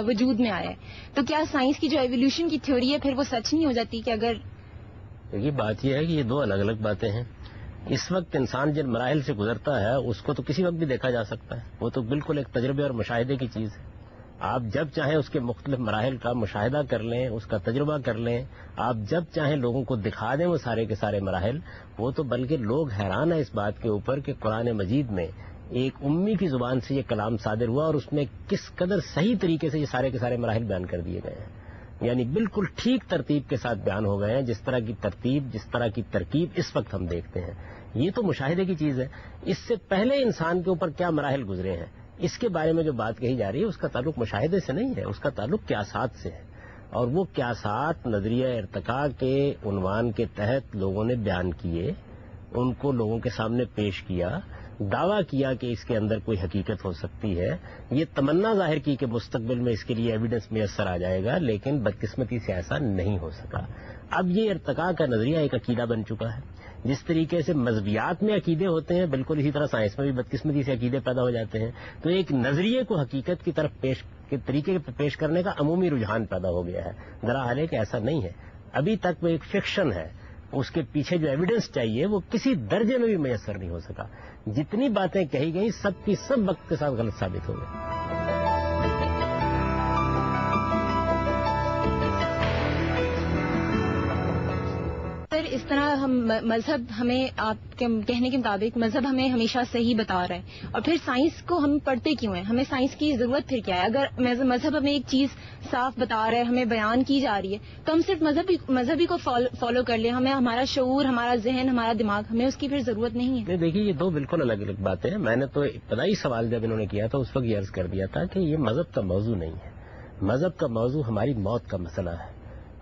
وجود میں آیا ہے. تو کیا سائنس کی جو ایولیوشن کی تھیوری ہے پھر وہ سچ نہیں ہو جاتی کہ اگر یہ بات یہ ہے کہ یہ دو الگ الگ باتیں ہیں. اس وقت انسان جن مراحل سے گزرتا ہے اس کو تو کسی وقت بھی دیکھا جا سکتا ہے، وہ تو بالکل ایک تجربے اور مشاہدے کی چیز ہے. آپ جب چاہیں اس کے مختلف مراحل کا مشاہدہ کر لیں، اس کا تجربہ کر لیں، آپ جب چاہیں لوگوں کو دکھا دیں وہ سارے کے سارے مراحل. وہ تو بلکہ لوگ حیران ہیں اس بات کے اوپر کہ قرآن مجید میں ایک امی کی زبان سے یہ کلام صادر ہوا اور اس میں کس قدر صحیح طریقے سے یہ سارے کے سارے مراحل بیان کر دیے گئے ہیں. یعنی بالکل ٹھیک ترتیب کے ساتھ بیان ہو گئے ہیں. جس طرح کی ترتیب، جس طرح کی ترکیب اس وقت ہم دیکھتے ہیں، یہ تو مشاہدے کی چیز ہے. اس سے پہلے انسان کے اوپر کیا مراحل گزرے ہیں اس کے بارے میں جو بات کہی جا رہی ہے اس کا تعلق مشاہدے سے نہیں ہے، اس کا تعلق قیاسات سے ہے. اور وہ قیاسات نظریہ ارتقاء کے عنوان کے تحت لوگوں نے بیان کیے، ان کو لوگوں کے سامنے پیش کیا، دعویٰ کیا کہ اس کے اندر کوئی حقیقت ہو سکتی ہے. یہ تمنا ظاہر کی کہ مستقبل میں اس کے لیے ایویڈنس میسر آ جائے گا، لیکن بدقسمتی سے ایسا نہیں ہو سکا. اب یہ ارتقاء کا نظریہ ایک عقیدہ بن چکا ہے. جس طریقے سے مذہبیات میں عقیدے ہوتے ہیں بالکل اسی طرح سائنس میں بھی بدقسمتی سے عقیدے پیدا ہو جاتے ہیں. تو ایک نظریے کو حقیقت کی طرف طریقے پیش کرنے کا عمومی رجحان پیدا ہو گیا ہے. درحال ہے کہ ایسا نہیں ہے، ابھی تک وہ ایک فکشن ہے. اس کے پیچھے جو ایویڈنس چاہیے وہ کسی درجے میں بھی میسر نہیں ہو سکا. جتنی باتیں کہی گئی سب کی سب وقت کے ساتھ غلط ثابت ہو گئی. اس طرح ہم مذہب ہمیں آپ کے کہنے کے مطابق مذہب ہمیں ہمیشہ صحیح بتا رہا ہے، اور پھر سائنس کو ہم پڑھتے کیوں ہیں؟ ہمیں سائنس کی ضرورت پھر کیا ہے؟ اگر مذہب ہمیں ایک چیز صاف بتا رہا ہے، ہمیں بیان کی جا رہی ہے، تو ہم صرف مذہبی کو فالو کر لیں. ہمیں ہمارا شعور، ہمارا ذہن، ہمارا دماغ، ہمیں اس کی پھر ضرورت نہیں ہے. دیکھیے یہ دو بالکل الگ الگ باتیں ہیں. میں نے تو ابتدائی سوال جب انہوں نے کیا تھا اس وقت یہ عرض کر دیا تھا کہ یہ مذہب کا موضوع نہیں ہے. مذہب کا موضوع ہماری موت کا مسئلہ ہے.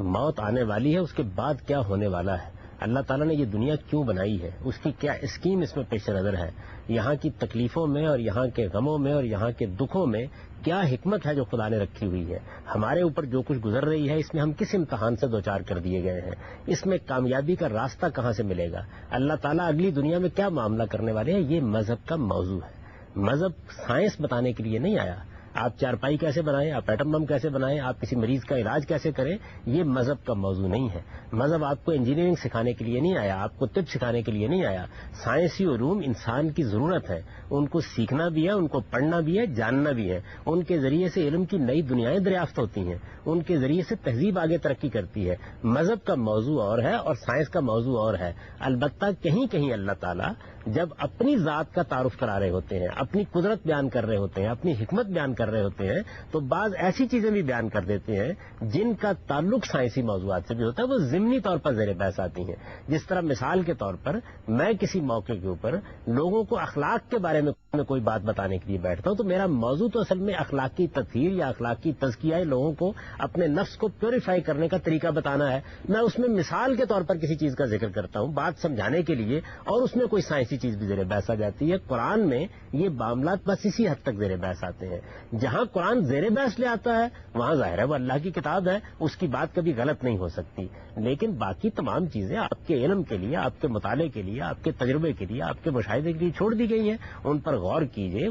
موت آنے والی ہے، اس کے بعد کیا ہونے والا ہے، اللہ تعالیٰ نے یہ دنیا کیوں بنائی ہے، اس کی کیا اسکیم اس میں پیش نظر ہے، یہاں کی تکلیفوں میں اور یہاں کے غموں میں اور یہاں کے دکھوں میں کیا حکمت ہے جو خدا نے رکھی ہوئی ہے. ہمارے اوپر جو کچھ گزر رہی ہے اس میں ہم کس امتحان سے دوچار کر دیے گئے ہیں، اس میں کامیابی کا راستہ کہاں سے ملے گا، اللہ تعالیٰ اگلی دنیا میں کیا معاملہ کرنے والے ہیں. یہ مذہب کا موضوع ہے. مذہب سائنس بتانے کے لیے نہیں آیا. آپ چارپائی کیسے بنائیں، آپ ایٹم بم کیسے بنائیں، آپ کسی مریض کا علاج کیسے کریں، یہ مذہب کا موضوع نہیں ہے. مذہب آپ کو انجینئرنگ سکھانے کے لیے نہیں آیا، آپ کو طب سکھانے کے لیے نہیں آیا. سائنسی علوم انسان کی ضرورت ہے، ان کو سیکھنا بھی ہے، ان کو پڑھنا بھی ہے، جاننا بھی ہے. ان کے ذریعے سے علم کی نئی دنیایں دریافت ہوتی ہیں، ان کے ذریعے سے تہذیب آگے ترقی کرتی ہے. مذہب کا موضوع اور ہے اور سائنس کا موضوع اور ہے. البتہ کہیں کہیں اللہ تعالیٰ جب اپنی ذات کا تعارف کرا رہے ہوتے ہیں، اپنی قدرت بیان کر رہے ہوتے ہیں، اپنی حکمت بیان کر رہے ہوتے ہیں تو بعض ایسی چیزیں بھی بیان کر دیتے ہیں جن کا تعلق سائنسی موضوعات سے بھی ہوتا ہے، وہ ضمنی طور پر زیر بحث آتی ہیں. جس طرح مثال کے طور پر میں کسی موقع کے اوپر لوگوں کو اخلاق کے بارے میں کوئی بات بتانے کے لیے بیٹھتا ہوں تو میرا موضوع تو اصل میں اخلاقی تطہیر یا اخلاقی تزکیہ ہے، لوگوں کو اپنے نفس کو پیوریفائی کرنے کا طریقہ بتانا ہے. میں اس میں مثال کے طور پر کسی چیز کا ذکر کرتا ہوں بات سمجھانے کے لیے، اور اس میں کوئی سائنسی چیز بھی زیر بحث آ جاتی ہے. قرآن میں یہ معاملات بس اسی حد تک زیر بحث آتے ہیں. جہاں قرآن زیر بحث لے آتا ہے وہاں ظاہر ہے وہ اللہ کی کتاب ہے، اس کی بات کبھی غلط نہیں ہو سکتی. لیکن باقی تمام چیزیں آپ کے علم کے لیے، آپ کے مطالعے کے لیے، آپ کے تجربے کے لیے، آپ کے مشاہدے کے لیے چھوڑ دی گئی ہیں. ان پر غور کیجیے،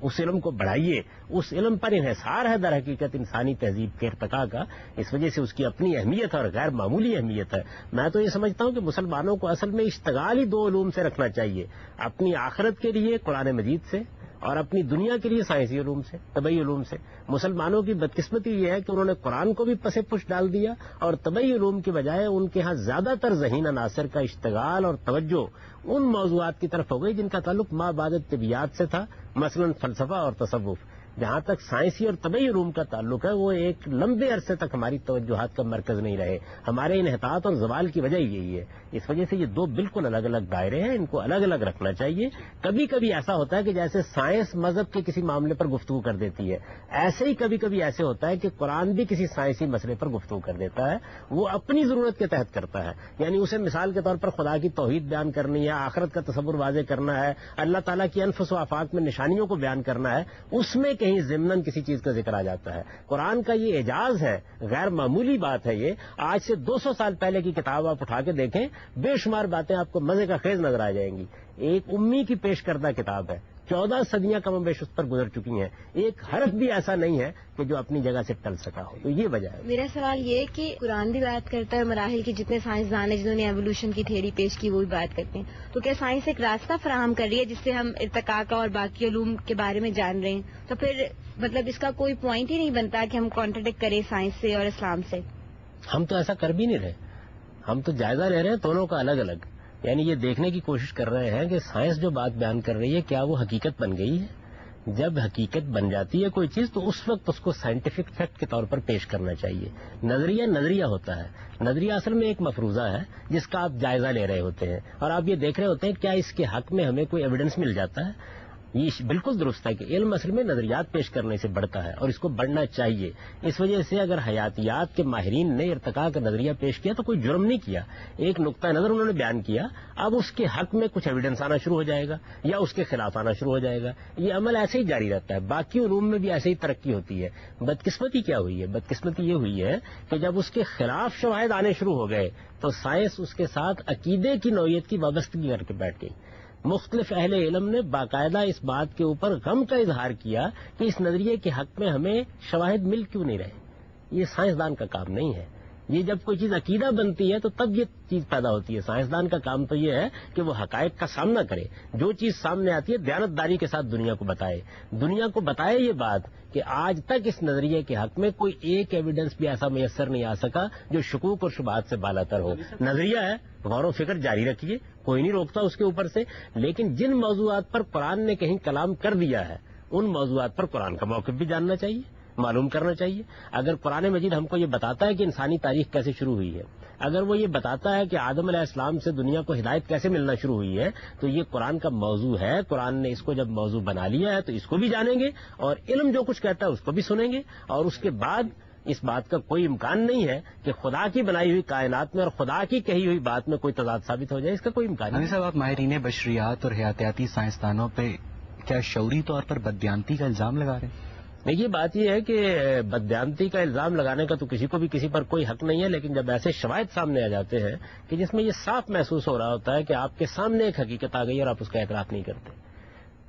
اس علم کو بڑھائیے. اس علم پر انحصار ہے در حقیقت انسانی تہذیب کے ارتقاء کا. اس وجہ سے اس کی اپنی اہمیت اور غیر معمولی اہمیت ہے. میں تو یہ سمجھتا ہوں کہ مسلمانوں کو اصل میں اشتغال ہی 2 علوم سے رکھنا چاہیے، اپنی آخرت کے لیے قرآن مجید سے اور اپنی دنیا کے لیے سائنسی علوم سے، طبعی علوم سے. مسلمانوں کی بدقسمتی یہ ہے کہ انہوں نے قرآن کو بھی پس پش ڈال دیا اور طبعی علوم کی بجائے ان کے ہاں زیادہ تر ذہین عناصر کا اشتغال اور توجہ ان موضوعات کی طرف ہو گئی جن کا تعلق ما بعد طبیعیات سے تھا، مثلا فلسفہ اور تصوف. جہاں تک سائنسی اور طبعی علوم کا تعلق ہے وہ ایک لمبے عرصے تک ہماری توجہات کا مرکز نہیں رہے. ہمارے انحطاط اور زوال کی وجہ یہی ہے. اس وجہ سے یہ 2 بالکل الگ الگ دائرے ہیں، ان کو الگ الگ رکھنا چاہیے. کبھی کبھی ایسا ہوتا ہے کہ جیسے سائنس مذہب کے کسی معاملے پر گفتگو کر دیتی ہے، ایسے ہی کبھی کبھی ایسے ہوتا ہے کہ قرآن بھی کسی سائنسی مسئلے پر گفتگو کر دیتا ہے. وہ اپنی ضرورت کے تحت کرتا ہے. یعنی اسے مثال کے طور پر خدا کی توحید بیان کرنی ہے، آخرت کا تصور واضح کرنا ہے، اللہ تعالیٰ کی انفس و آفاق میں نشانیوں کو بیان کرنا ہے، اس میں کہیں ضمناً کسی چیز کا ذکر آ جاتا ہے. قرآن کا یہ اعجاز ہے، غیر معمولی بات ہے. یہ آج سے 200 سال پہلے کی کتاب آپ اٹھا کے دیکھیں، بے شمار باتیں آپ کو مزے کا خیز نظر آ جائیں گی. ایک امی کی پیش کردہ کتاب ہے، 14 صدیاں کم و بیش اس پر گزر چکی ہیں. ایک حرف بھی ایسا نہیں ہے کہ جو اپنی جگہ سے ٹل سکا ہو. تو یہ وجہ ہے. میرا سوال یہ ہے کہ قرآن بھی بات کرتا ہے، مراحل کے جتنے سائنسدان ہیں جنہوں نے ایوولوشن کی تھیوری پیش کی وہ بھی بات کرتے ہیں. تو کیا سائنس ایک راستہ فراہم کر رہی ہے جس سے ہم ارتقاء کا اور باقی علوم کے بارے میں جان رہے ہیں؟ تو پھر مطلب اس کا کوئی پوائنٹ ہی نہیں بنتا کہ ہم کانٹرڈکٹ کریں سائنس سے اور اسلام سے. ہم تو ایسا کر بھی نہیں رہے. ہم تو جائزہ لے رہے ہیں دونوں کا الگ الگ. یعنی یہ دیکھنے کی کوشش کر رہے ہیں کہ سائنس جو بات بیان کر رہی ہے کیا وہ حقیقت بن گئی ہے. جب حقیقت بن جاتی ہے کوئی چیز تو اس وقت اس کو سائنٹیفک فیکٹ کے طور پر پیش کرنا چاہیے. نظریہ ہوتا ہے. نظریہ اصل میں ایک مفروضہ ہے جس کا آپ جائزہ لے رہے ہوتے ہیں اور آپ یہ دیکھ رہے ہوتے ہیں کیا اس کے حق میں ہمیں کوئی ایویڈنس مل جاتا ہے. یہ بالکل درست ہے کہ علم اصل میں نظریات پیش کرنے سے بڑھتا ہے اور اس کو بڑھنا چاہیے. اس وجہ سے اگر حیاتیات کے ماہرین نے ارتقاء کا نظریہ پیش کیا تو کوئی جرم نہیں کیا، ایک نقطہ نظر انہوں نے بیان کیا. اب اس کے حق میں کچھ ایویڈنس آنا شروع ہو جائے گا یا اس کے خلاف آنا شروع ہو جائے گا. یہ عمل ایسے ہی جاری رہتا ہے. باقی علوم میں بھی ایسے ہی ترقی ہوتی ہے. بدقسمتی کیا ہوئی ہے؟ بدقسمتی یہ ہوئی ہے کہ جب اس کے خلاف شواہد آنے شروع ہو گئے تو سائنس اس کے ساتھ عقیدے کی نوعیت کی وابستگی کر کے بیٹھ گئی. مختلف اہل علم نے باقاعدہ اس بات کے اوپر غم کا اظہار کیا کہ اس نظریے کے حق میں ہمیں شواہد مل کیوں نہیں رہے. یہ سائنسدان کا کام نہیں ہے. یہ جب کوئی چیز عقیدہ بنتی ہے تو تب یہ چیز پیدا ہوتی ہے. سائنسدان کا کام تو یہ ہے کہ وہ حقائق کا سامنا کرے. جو چیز سامنے آتی ہے دیانتداری کے ساتھ دنیا کو بتائے. دنیا کو بتائے یہ بات کہ آج تک اس نظریے کے حق میں کوئی ایک ایویڈنس بھی ایسا میسر نہیں آ سکا جو شکوک اور شبہات سے بالاتر ہو. نظریہ ہے، غور و فکر جاری رکھیے، کوئی نہیں روکتا اس کے اوپر سے. لیکن جن موضوعات پر قرآن نے کہیں کلام کر دیا ہے ان موضوعات پر قرآن کا موقف بھی جاننا چاہیے، معلوم کرنا چاہیے. اگر قرآن مجید ہم کو یہ بتاتا ہے کہ انسانی تاریخ کیسے شروع ہوئی ہے، اگر وہ یہ بتاتا ہے کہ آدم علیہ السلام سے دنیا کو ہدایت کیسے ملنا شروع ہوئی ہے، تو یہ قرآن کا موضوع ہے. قرآن نے اس کو جب موضوع بنا لیا ہے تو اس کو بھی جانیں گے اور علم جو کچھ کہتا ہے اس کو بھی سنیں گے. اور اس کے بعد اس بات کا کوئی امکان نہیں ہے کہ خدا کی بنائی ہوئی کائنات میں اور خدا کی کہی ہوئی بات میں کوئی تضاد ثابت ہو جائے. اس کا کوئی امکان نہیں. صاحب، آپ ماہرین بشریات اور حیاتیاتی سائنسدانوں پہ کیا شعوری طور پر بددیانتی کا الزام لگا رہے ہیں؟ دیکھیے بات یہ ہے کہ بددیانتی کا الزام لگانے کا تو کسی کو بھی کسی پر کوئی حق نہیں ہے. لیکن جب ایسے شواہد سامنے آ جاتے ہیں کہ جس میں یہ صاف محسوس ہو رہا ہوتا ہے کہ آپ کے سامنے ایک حقیقت آ گئی اور آپ اس کا اعتراف نہیں کرتے.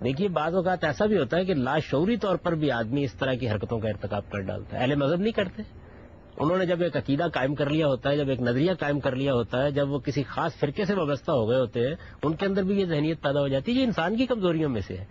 دیکھیے بعض اوقات ایسا بھی ہوتا ہے کہ لاشعوری طور پر بھی آدمی اس طرح کی حرکتوں کا ارتکاب کر ڈالتا ہے. اہل مذہب نہیں کرتے. انہوں نے جب ایک عقیدہ قائم کر لیا ہوتا ہے، جب ایک نظریہ قائم کر لیا ہوتا ہے، جب وہ کسی خاص فرقے سے وابستہ ہو گئے ہوتے ہیں، ان کے اندر بھی یہ ذہنیت پیدا ہو جاتی ہے. یہ انسان کی کمزوریوں میں سے ہے.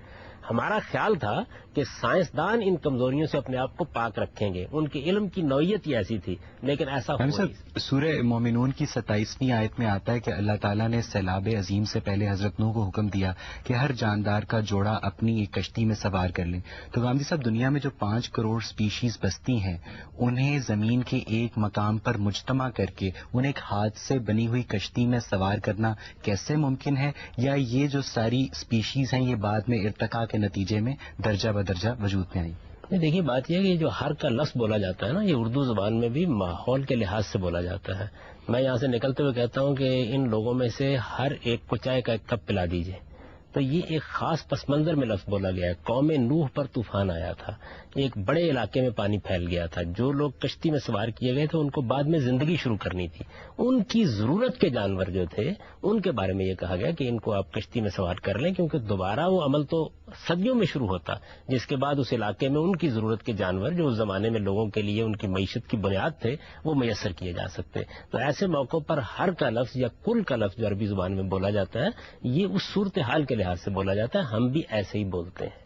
ہمارا خیال تھا کہ سائنسدان ان کمزوریوں سے اپنے آپ کو پاک رکھیں گے، ان کے علم کی نوعیت ہی ایسی تھی، لیکن ایسا ہوا نہیں۔ سورہ مومنون کی 27ویں آیت میں آتا ہے کہ اللہ تعالیٰ نے سیلاب عظیم سے پہلے حضرت نوح کو حکم دیا کہ ہر جاندار کا جوڑا اپنی ایک کشتی میں سوار کر لیں۔ تو غامدی صاحب، دنیا میں جو 5 کروڑ سپیشیز بستی ہیں، انہیں زمین کے ایک مقام پر مجتمع کر کے انہیں ایک ہاتھ سے بنی ہوئی کشتی میں سوار کرنا کیسے ممکن ہے؟ یا یہ جو ساری سپیشیز ہیں یہ بعد میں ارتقاء کے نتیجے میں درجہ بدرجہ وجود میں آئی؟ دیکھیے، بات یہ ہے کہ جو ہر کا لفظ بولا جاتا ہے نا، یہ اردو زبان میں بھی ماحول کے لحاظ سے بولا جاتا ہے۔ میں یہاں سے نکلتے ہوئے کہتا ہوں کہ ان لوگوں میں سے ہر ایک کو چائے کا ایک کپ پلا دیجیے، تو یہ ایک خاص پس منظر میں لفظ بولا گیا ہے۔ قوم نوح پر طوفان آیا تھا، ایک بڑے علاقے میں پانی پھیل گیا تھا، جو لوگ کشتی میں سوار کیے گئے تھے ان کو بعد میں زندگی شروع کرنی تھی، ان کی ضرورت کے جانور جو تھے ان کے بارے میں یہ کہا گیا کہ ان کو آپ کشتی میں سوار کر لیں، کیونکہ دوبارہ وہ عمل تو صدیوں میں شروع ہوتا، جس کے بعد اس علاقے میں ان کی ضرورت کے جانور جو اس زمانے میں لوگوں کے لیے ان کی معیشت کی بنیاد تھے وہ میسر کیے جا سکتے۔ تو ایسے موقعوں پر ہر کا لفظ یا کل کا لفظ جو عربی زبان میں بولا جاتا ہے، یہ اس صورتحال کے لحاظ سے بولا جاتا ہے، ہم بھی ایسے ہی بولتے ہیں۔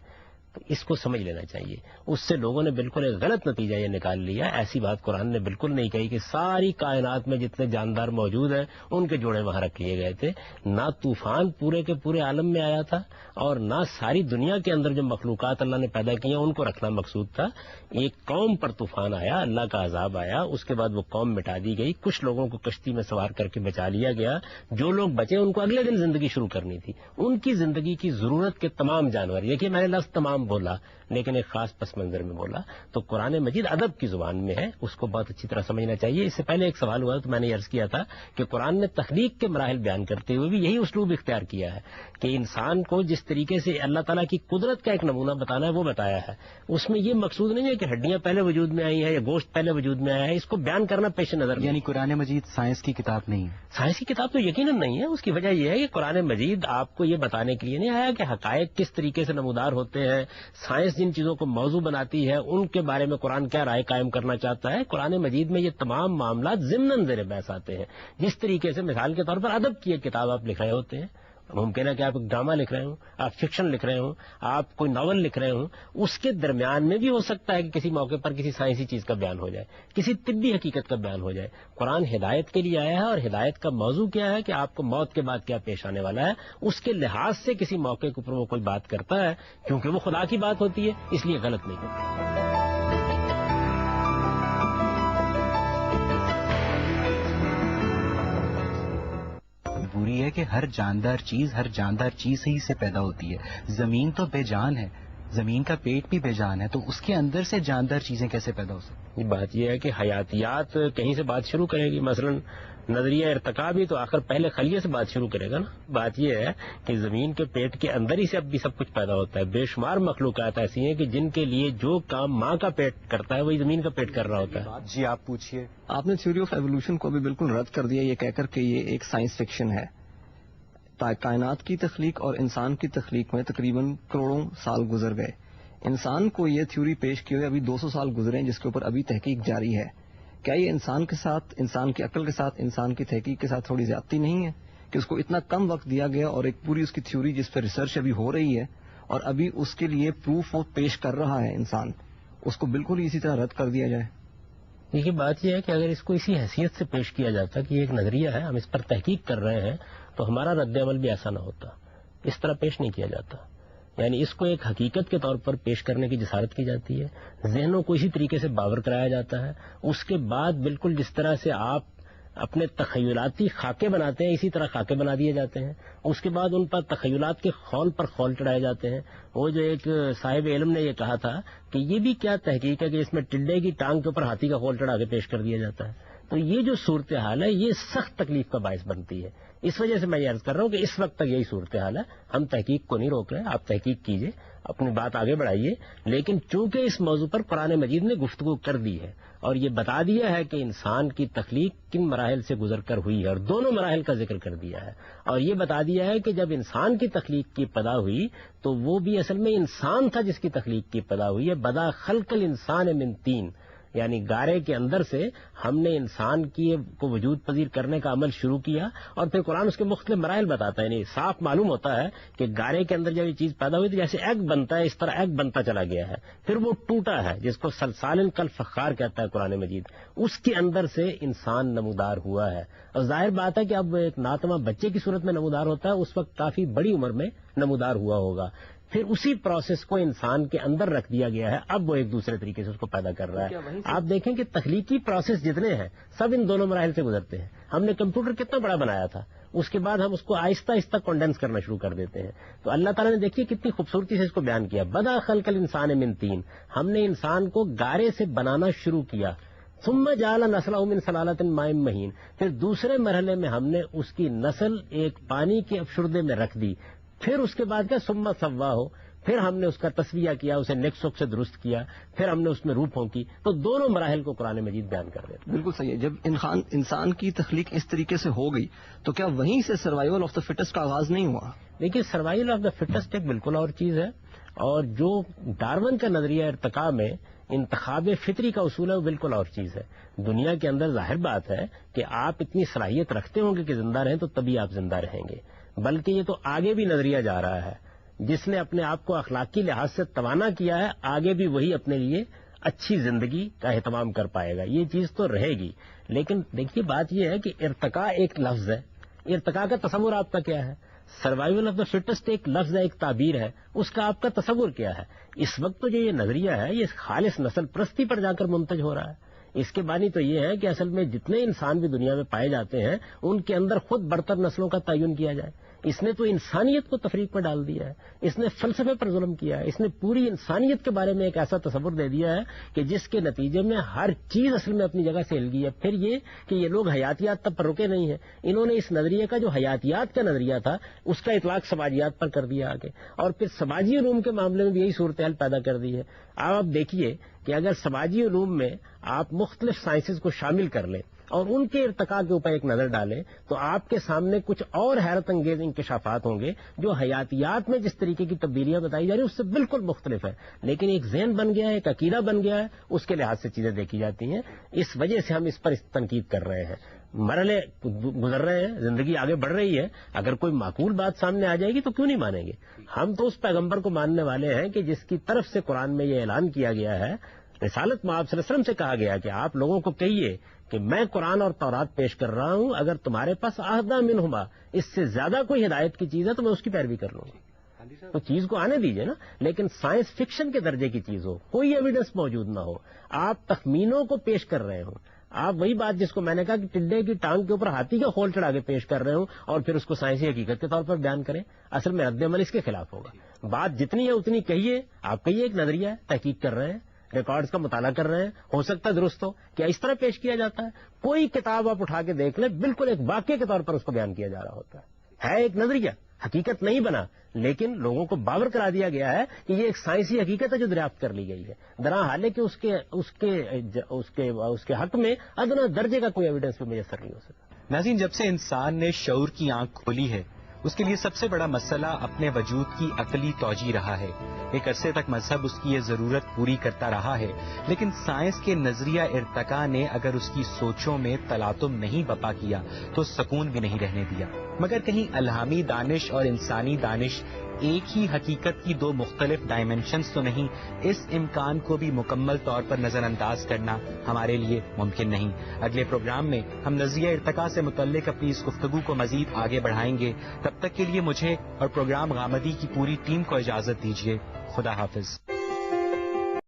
تو اس کو سمجھ لینا چاہیے۔ اس سے لوگوں نے بالکل ایک غلط نتیجہ یہ نکال لیا، ایسی بات قرآن نے بالکل نہیں کہی کہ ساری کائنات میں جتنے جاندار موجود ہیں ان کے جوڑے وہاں رکھ لیے گئے تھے۔ نہ طوفان پورے کے پورے عالم میں آیا تھا، اور نہ ساری دنیا کے اندر جو مخلوقات اللہ نے پیدا کی ہیں ان کو رکھنا مقصود تھا۔ ایک قوم پر طوفان آیا، اللہ کا عذاب آیا، اس کے بعد وہ قوم مٹا دی گئی، کچھ لوگوں کو کشتی میں سوار کر کے بچا لیا گیا، جو لوگ بچے ان کو اگلے دن زندگی شروع کرنی تھی۔ ان کی زندگی کی ضرورت کے تمام جانور، دیکھیے میں نے لفظ تمام بولا لیکن ایک خاص پس منظر میں بولا، تو قرآن مجید ادب کی زبان میں ہے، اس کو بہت اچھی طرح سمجھنا چاہیے۔ اس سے پہلے ایک سوال ہوا تو میں نے عرض کیا تھا کہ قرآن نے تخلیق کے مراحل بیان کرتے ہوئے بھی یہی اسلوب اختیار کیا ہے کہ انسان کو جس طریقے سے اللہ تعالیٰ کی قدرت کا ایک نمونہ بتانا ہے وہ بتایا ہے۔ اس میں یہ مقصود نہیں ہے کہ ہڈیاں پہلے وجود میں آئی ہیں یا گوشت پہلے وجود میں آیا ہے، اس کو بیان کرنا پیش نظر نہیں۔ یعنی قرآن مجید سائنس کی کتاب نہیں ہے؟ سائنس کی کتاب تو یقیناً نہیں ہے۔ اس کی وجہ یہ ہے کہ قرآن مجید آپ کو یہ بتانے کے لیے نہیں آیا کہ حقائق کس طریقے سے نمودار ہوتے ہیں، سائنس جن چیزوں کو موضوع بناتی ہے ان کے بارے میں قرآن کیا رائے قائم کرنا چاہتا ہے۔ قرآن مجید میں یہ تمام معاملات ضمناً زیر بحث آتے ہیں۔ جس طریقے سے مثال کے طور پر ادب کی ایک کتاب آپ لکھ رہے ہوتے ہیں، ممکن ہے کہ آپ ایک ڈرامہ لکھ رہے ہوں، آپ فکشن لکھ رہے ہوں، آپ کوئی ناول لکھ رہے ہوں، اس کے درمیان میں بھی ہو سکتا ہے کہ کسی موقع پر کسی سائنسی چیز کا بیان ہو جائے، کسی طبی حقیقت کا بیان ہو جائے۔ قرآن ہدایت کے لیے آیا ہے، اور ہدایت کا موضوع کیا ہے کہ آپ کو موت کے بعد کیا پیش آنے والا ہے، اس کے لحاظ سے کسی موقع کے اوپر وہ کوئی بات کرتا ہے، کیونکہ وہ خدا کی بات ہوتی ہے، اس لیے غلط نہیں ہوتی۔ بری ہے کہ ہر جاندار چیز ہی سے پیدا ہوتی ہے۔ زمین تو بے جان ہے، زمین کا پیٹ بھی بے جان ہے، تو اس کے اندر سے جاندار چیزیں کیسے پیدا ہو سکتی؟ بات یہ ہے کہ حیاتیات کہیں سے بات شروع کرے گی، مثلا نظریہ ارتقاء بھی تو آخر پہلے خلیے سے بات شروع کرے گا نا۔ بات یہ ہے کہ زمین کے پیٹ کے اندر ہی سے اب بھی سب کچھ پیدا ہوتا ہے۔ بے شمار مخلوقات ایسی ہیں کہ جن کے لیے جو کام ماں کا پیٹ کرتا ہے وہی زمین کا پیٹ کر رہا ہوتا ہے۔ جی آپ پوچھیے۔ آپ نے تھیوری آف ایوولوشن کو بھی بالکل رد کر دیا یہ کہہ کر کہ یہ ایک سائنس فکشن ہے۔ کائنات کی تخلیق اور انسان کی تخلیق میں تقریباً کروڑوں سال گزر گئے۔ انسان کو یہ تھیوری پیش کیے ہوئے ابھی 200 سال گزرے ہیں، جس کے اوپر ابھی تحقیق جاری ہے۔ کیا یہ انسان کے ساتھ، انسان کی عقل کے ساتھ، انسان کی تحقیق کے ساتھ تھوڑی زیادتی نہیں ہے کہ اس کو اتنا کم وقت دیا گیا اور ایک پوری اس کی تھیوری جس پہ ریسرچ ابھی ہو رہی ہے اور ابھی اس کے لیے پروف وہ پیش کر رہا ہے انسان، اس کو بالکل ہی اسی طرح رد کر دیا جائے؟ دیکھیے بات یہ ہے کہ اگر اس کو اسی حیثیت سے پیش کیا جاتا کہ یہ ایک نظریہ ہے، ہم اس پر تحقیق کر رہے ہیں، تو ہمارا رد عمل بھی ایسا نہ ہوتا۔ اس طرح پیش نہیں کیا جاتا، یعنی اس کو ایک حقیقت کے طور پر پیش کرنے کی جسارت کی جاتی ہے، ذہنوں کو اسی طریقے سے باور کرایا جاتا ہے۔ اس کے بعد بالکل جس طرح سے آپ اپنے تخیلاتی خاکے بناتے ہیں اسی طرح خاکے بنا دیے جاتے ہیں، اس کے بعد ان پر تخیلات کے خول پر خول چڑھائے جاتے ہیں۔ وہ جو ایک صاحب علم نے یہ کہا تھا کہ یہ بھی کیا تحقیق ہے کہ اس میں ٹڈے کی ٹانگ کے اوپر ہاتھی کا خول چڑھا کے پیش کر دیا جاتا ہے۔ تو یہ جو صورتحال ہے یہ سخت تکلیف کا باعث بنتی ہے۔ اس وجہ سے میں یہ عرض کر رہا ہوں کہ اس وقت تک یہی صورتحال ہے، ہم تحقیق کو نہیں روک رہے، آپ تحقیق کیجئے، اپنی بات آگے بڑھائیے، لیکن چونکہ اس موضوع پر قرآن مجید نے گفتگو کر دی ہے اور یہ بتا دیا ہے کہ انسان کی تخلیق کن مراحل سے گزر کر ہوئی ہے اور دونوں مراحل کا ذکر کر دیا ہے، اور یہ بتا دیا ہے کہ جب انسان کی تخلیق کی ابتدا ہوئی تو وہ بھی اصل میں انسان تھا جس کی تخلیق کی ابتدا ہوئی ہے۔ بدا خلق الانسان من طین، یعنی گارے کے اندر سے ہم نے انسان کو وجود پذیر کرنے کا عمل شروع کیا، اور پھر قرآن اس کے مختلف مراحل بتاتا ہے. یعنی صاف معلوم ہوتا ہے کہ گارے کے اندر جب یہ چیز پیدا ہوئی تو جیسے ایگ بنتا ہے اس طرح ایگ بنتا چلا گیا ہے، پھر وہ ٹوٹا ہے جس کو سلسال کالفخار کہتا ہے قرآن مجید. اس کے اندر سے انسان نمودار ہوا ہے، اور ظاہر بات ہے کہ اب ایک ناتواں بچے کی صورت میں نمودار ہوتا ہے، اس وقت کافی بڑی عمر میں نمودار ہوا ہوگا. پھر اسی پروسیس کو انسان کے اندر رکھ دیا گیا ہے، اب وہ ایک دوسرے طریقے سے اس کو پیدا کر رہا ہے. آپ دیکھیں کہ تخلیقی پروسیس جتنے ہیں سب ان دونوں مراحل سے گزرتے ہیں. ہم نے کمپیوٹر کتنا بڑا بنایا تھا، اس کے بعد ہم اس کو آہستہ آہستہ کنڈینس کرنا شروع کر دیتے ہیں. تو اللہ تعالیٰ نے دیکھیے کتنی خوبصورتی سے اس کو بیان کیا. بدا خلق الانسان من طین، ہم نے انسان کو گارے سے بنانا شروع کیا. ثم جعل نسلہ من سلالۃ ماء مہین، پھر دوسرے مرحلے میں ہم نے اس کی نسل ایک پانی کے افشردے میں رکھ دی. پھر اس کے بعد کیا ثم سواہ، پھر ہم نے اس کا تسویہ کیا، اسے نیک سوک سے درست کیا، پھر ہم نے اس میں روح پھونکی. تو دونوں مراحل کو قرآن مجید بیان کر دیتا ہے. بالکل صحیح ہے. جب انسان کی تخلیق اس طریقے سے ہو گئی تو کیا وہیں سے سروائیول آف دا فٹسٹ کا آغاز نہیں ہوا؟ دیکھیے سروائیول آف دا فٹسٹ ایک بالکل اور چیز ہے، اور جو ڈارون کا نظریہ ارتقاء میں انتخاب فطری کا اصول ہے وہ بالکل اور چیز ہے. دنیا کے اندر ظاہر بات ہے کہ آپ اتنی صلاحیت رکھتے ہوں گے کہ زندہ رہیں تو تبھی آپ زندہ رہیں گے، بلکہ یہ تو آگے بھی نظریہ جا رہا ہے. جس نے اپنے آپ کو اخلاقی لحاظ سے توانا کیا ہے آگے بھی وہی اپنے لیے اچھی زندگی کا اہتمام کر پائے گا. یہ چیز تو رہے گی. لیکن دیکھیے بات یہ ہے کہ ارتقاء ایک لفظ ہے، ارتقاء کا تصور آپ کا کیا ہے؟ سروائیول آف دا فٹسٹ ایک لفظ ہے، ایک تعبیر ہے، اس کا آپ کا تصور کیا ہے؟ اس وقت تو جو یہ نظریہ ہے یہ خالص نسل پرستی پر جا کر منتج ہو رہا ہے. اس کے معنی تو یہ ہے کہ اصل میں جتنے انسان بھی دنیا میں پائے جاتے ہیں ان کے اندر خود برتر نسلوں کا تعین کیا جائے. اس نے تو انسانیت کو تفریق میں ڈال دیا ہے، اس نے فلسفے پر ظلم کیا ہے، اس نے پوری انسانیت کے بارے میں ایک ایسا تصور دے دیا ہے کہ جس کے نتیجے میں ہر چیز اصل میں اپنی جگہ سے ہل گئی ہے. پھر یہ کہ یہ لوگ حیاتیات تک پر رکے نہیں ہیں، انہوں نے اس نظریے کا جو حیاتیات کا نظریہ تھا اس کا اطلاق سماجیات پر کر دیا آگے، اور پھر سماجی علوم کے معاملے میں بھی یہی صورتحال پیدا کر دی ہے. آپ دیکھیے کہ اگر سماجی علوم میں آپ مختلف سائنسز کو شامل کر لیں اور ان کے ارتقاء کے اوپر ایک نظر ڈالیں تو آپ کے سامنے کچھ اور حیرت انگیز انکشافات ہوں گے جو حیاتیات میں جس طریقے کی تبدیلیاں بتائی جا رہی ہیں اس سے بالکل مختلف ہے. لیکن ایک ذہن بن گیا ہے، ایک عقیدہ بن گیا ہے، اس کے لحاظ سے چیزیں دیکھی جاتی ہیں. اس وجہ سے ہم اس پر تنقید کر رہے ہیں. مرحلے گزر رہے ہیں، زندگی آگے بڑھ رہی ہے. اگر کوئی معقول بات سامنے آ جائے گی تو کیوں نہیں مانیں گے؟ ہم تو اس پیغمبر کو ماننے والے ہیں کہ جس کی طرف سے قرآن میں یہ اعلان کیا گیا ہے، رسالت میں آپ صلی اللہ علیہ وسلم سے کہا گیا کہ آپ لوگوں کو کہیے کہ میں قرآن اور تورات پیش کر رہا ہوں، اگر تمہارے پاس اہدی منہما اس سے زیادہ کوئی ہدایت کی چیز ہے تو میں اس کی پیروی کر لوں گا. تو چیز کو آنے دیجئے نا، لیکن سائنس فکشن کے درجے کی چیز ہو، کوئی ایویڈنس موجود نہ ہو، آپ تخمینوں کو پیش کر رہے ہوں. آپ وہی بات جس کو میں نے کہا کہ ٹڈے کی ٹانگ کے اوپر ہاتھی کا خول چڑھا کے پیش کر رہے ہوں اور پھر اس کو سائنسی حقیقت کے طور پر بیان کریں، اصل میں رد عمل اس کے خلاف ہوگا. بات جتنی ہے اتنی کہیے. آپ کہیے ایک نظریہ ہے، تحقیق کر رہے ہیں، ریکارڈز کا مطالعہ کر رہے ہیں، ہو سکتا ہے درست ہو. کیا اس طرح پیش کیا جاتا ہے؟ کوئی کتاب آپ اٹھا کے دیکھ لیں، بالکل ایک واقعے کے طور پر اس کو بیان کیا جا رہا ہوتا ہے ایک نظریہ، حقیقت نہیں بنا، لیکن لوگوں کو باور کرا دیا گیا ہے کہ یہ ایک سائنسی حقیقت ہے جو دریافت کر لی گئی ہے. درا حال ہے کہ اس کے حق میں ادنا درجے کا کوئی ایویڈنس بھی میسر نہیں ہو سکتا. ناظرین، جب سے انسان نے شعور کی آنکھ کھولی ہے اس کے لیے سب سے بڑا مسئلہ اپنے وجود کی عقلی توجیہ رہا ہے. ایک عرصے تک مذہب اس کی یہ ضرورت پوری کرتا رہا ہے، لیکن سائنس کے نظریہ ارتقاء نے اگر اس کی سوچوں میں تلاطم نہیں بپا کیا تو سکون بھی نہیں رہنے دیا. مگر کہیں الہامی دانش اور انسانی دانش ایک ہی حقیقت کی دو مختلف ڈائمنشنز تو نہیں؟ اس امکان کو بھی مکمل طور پر نظر انداز کرنا ہمارے لیے ممکن نہیں. اگلے پروگرام میں ہم نظریہ ارتقاء سے متعلق اپنی اس گفتگو کو مزید آگے بڑھائیں گے. تب تک کے لیے مجھے اور پروگرام غامدی کی پوری ٹیم کو اجازت دیجیے. خدا حافظ.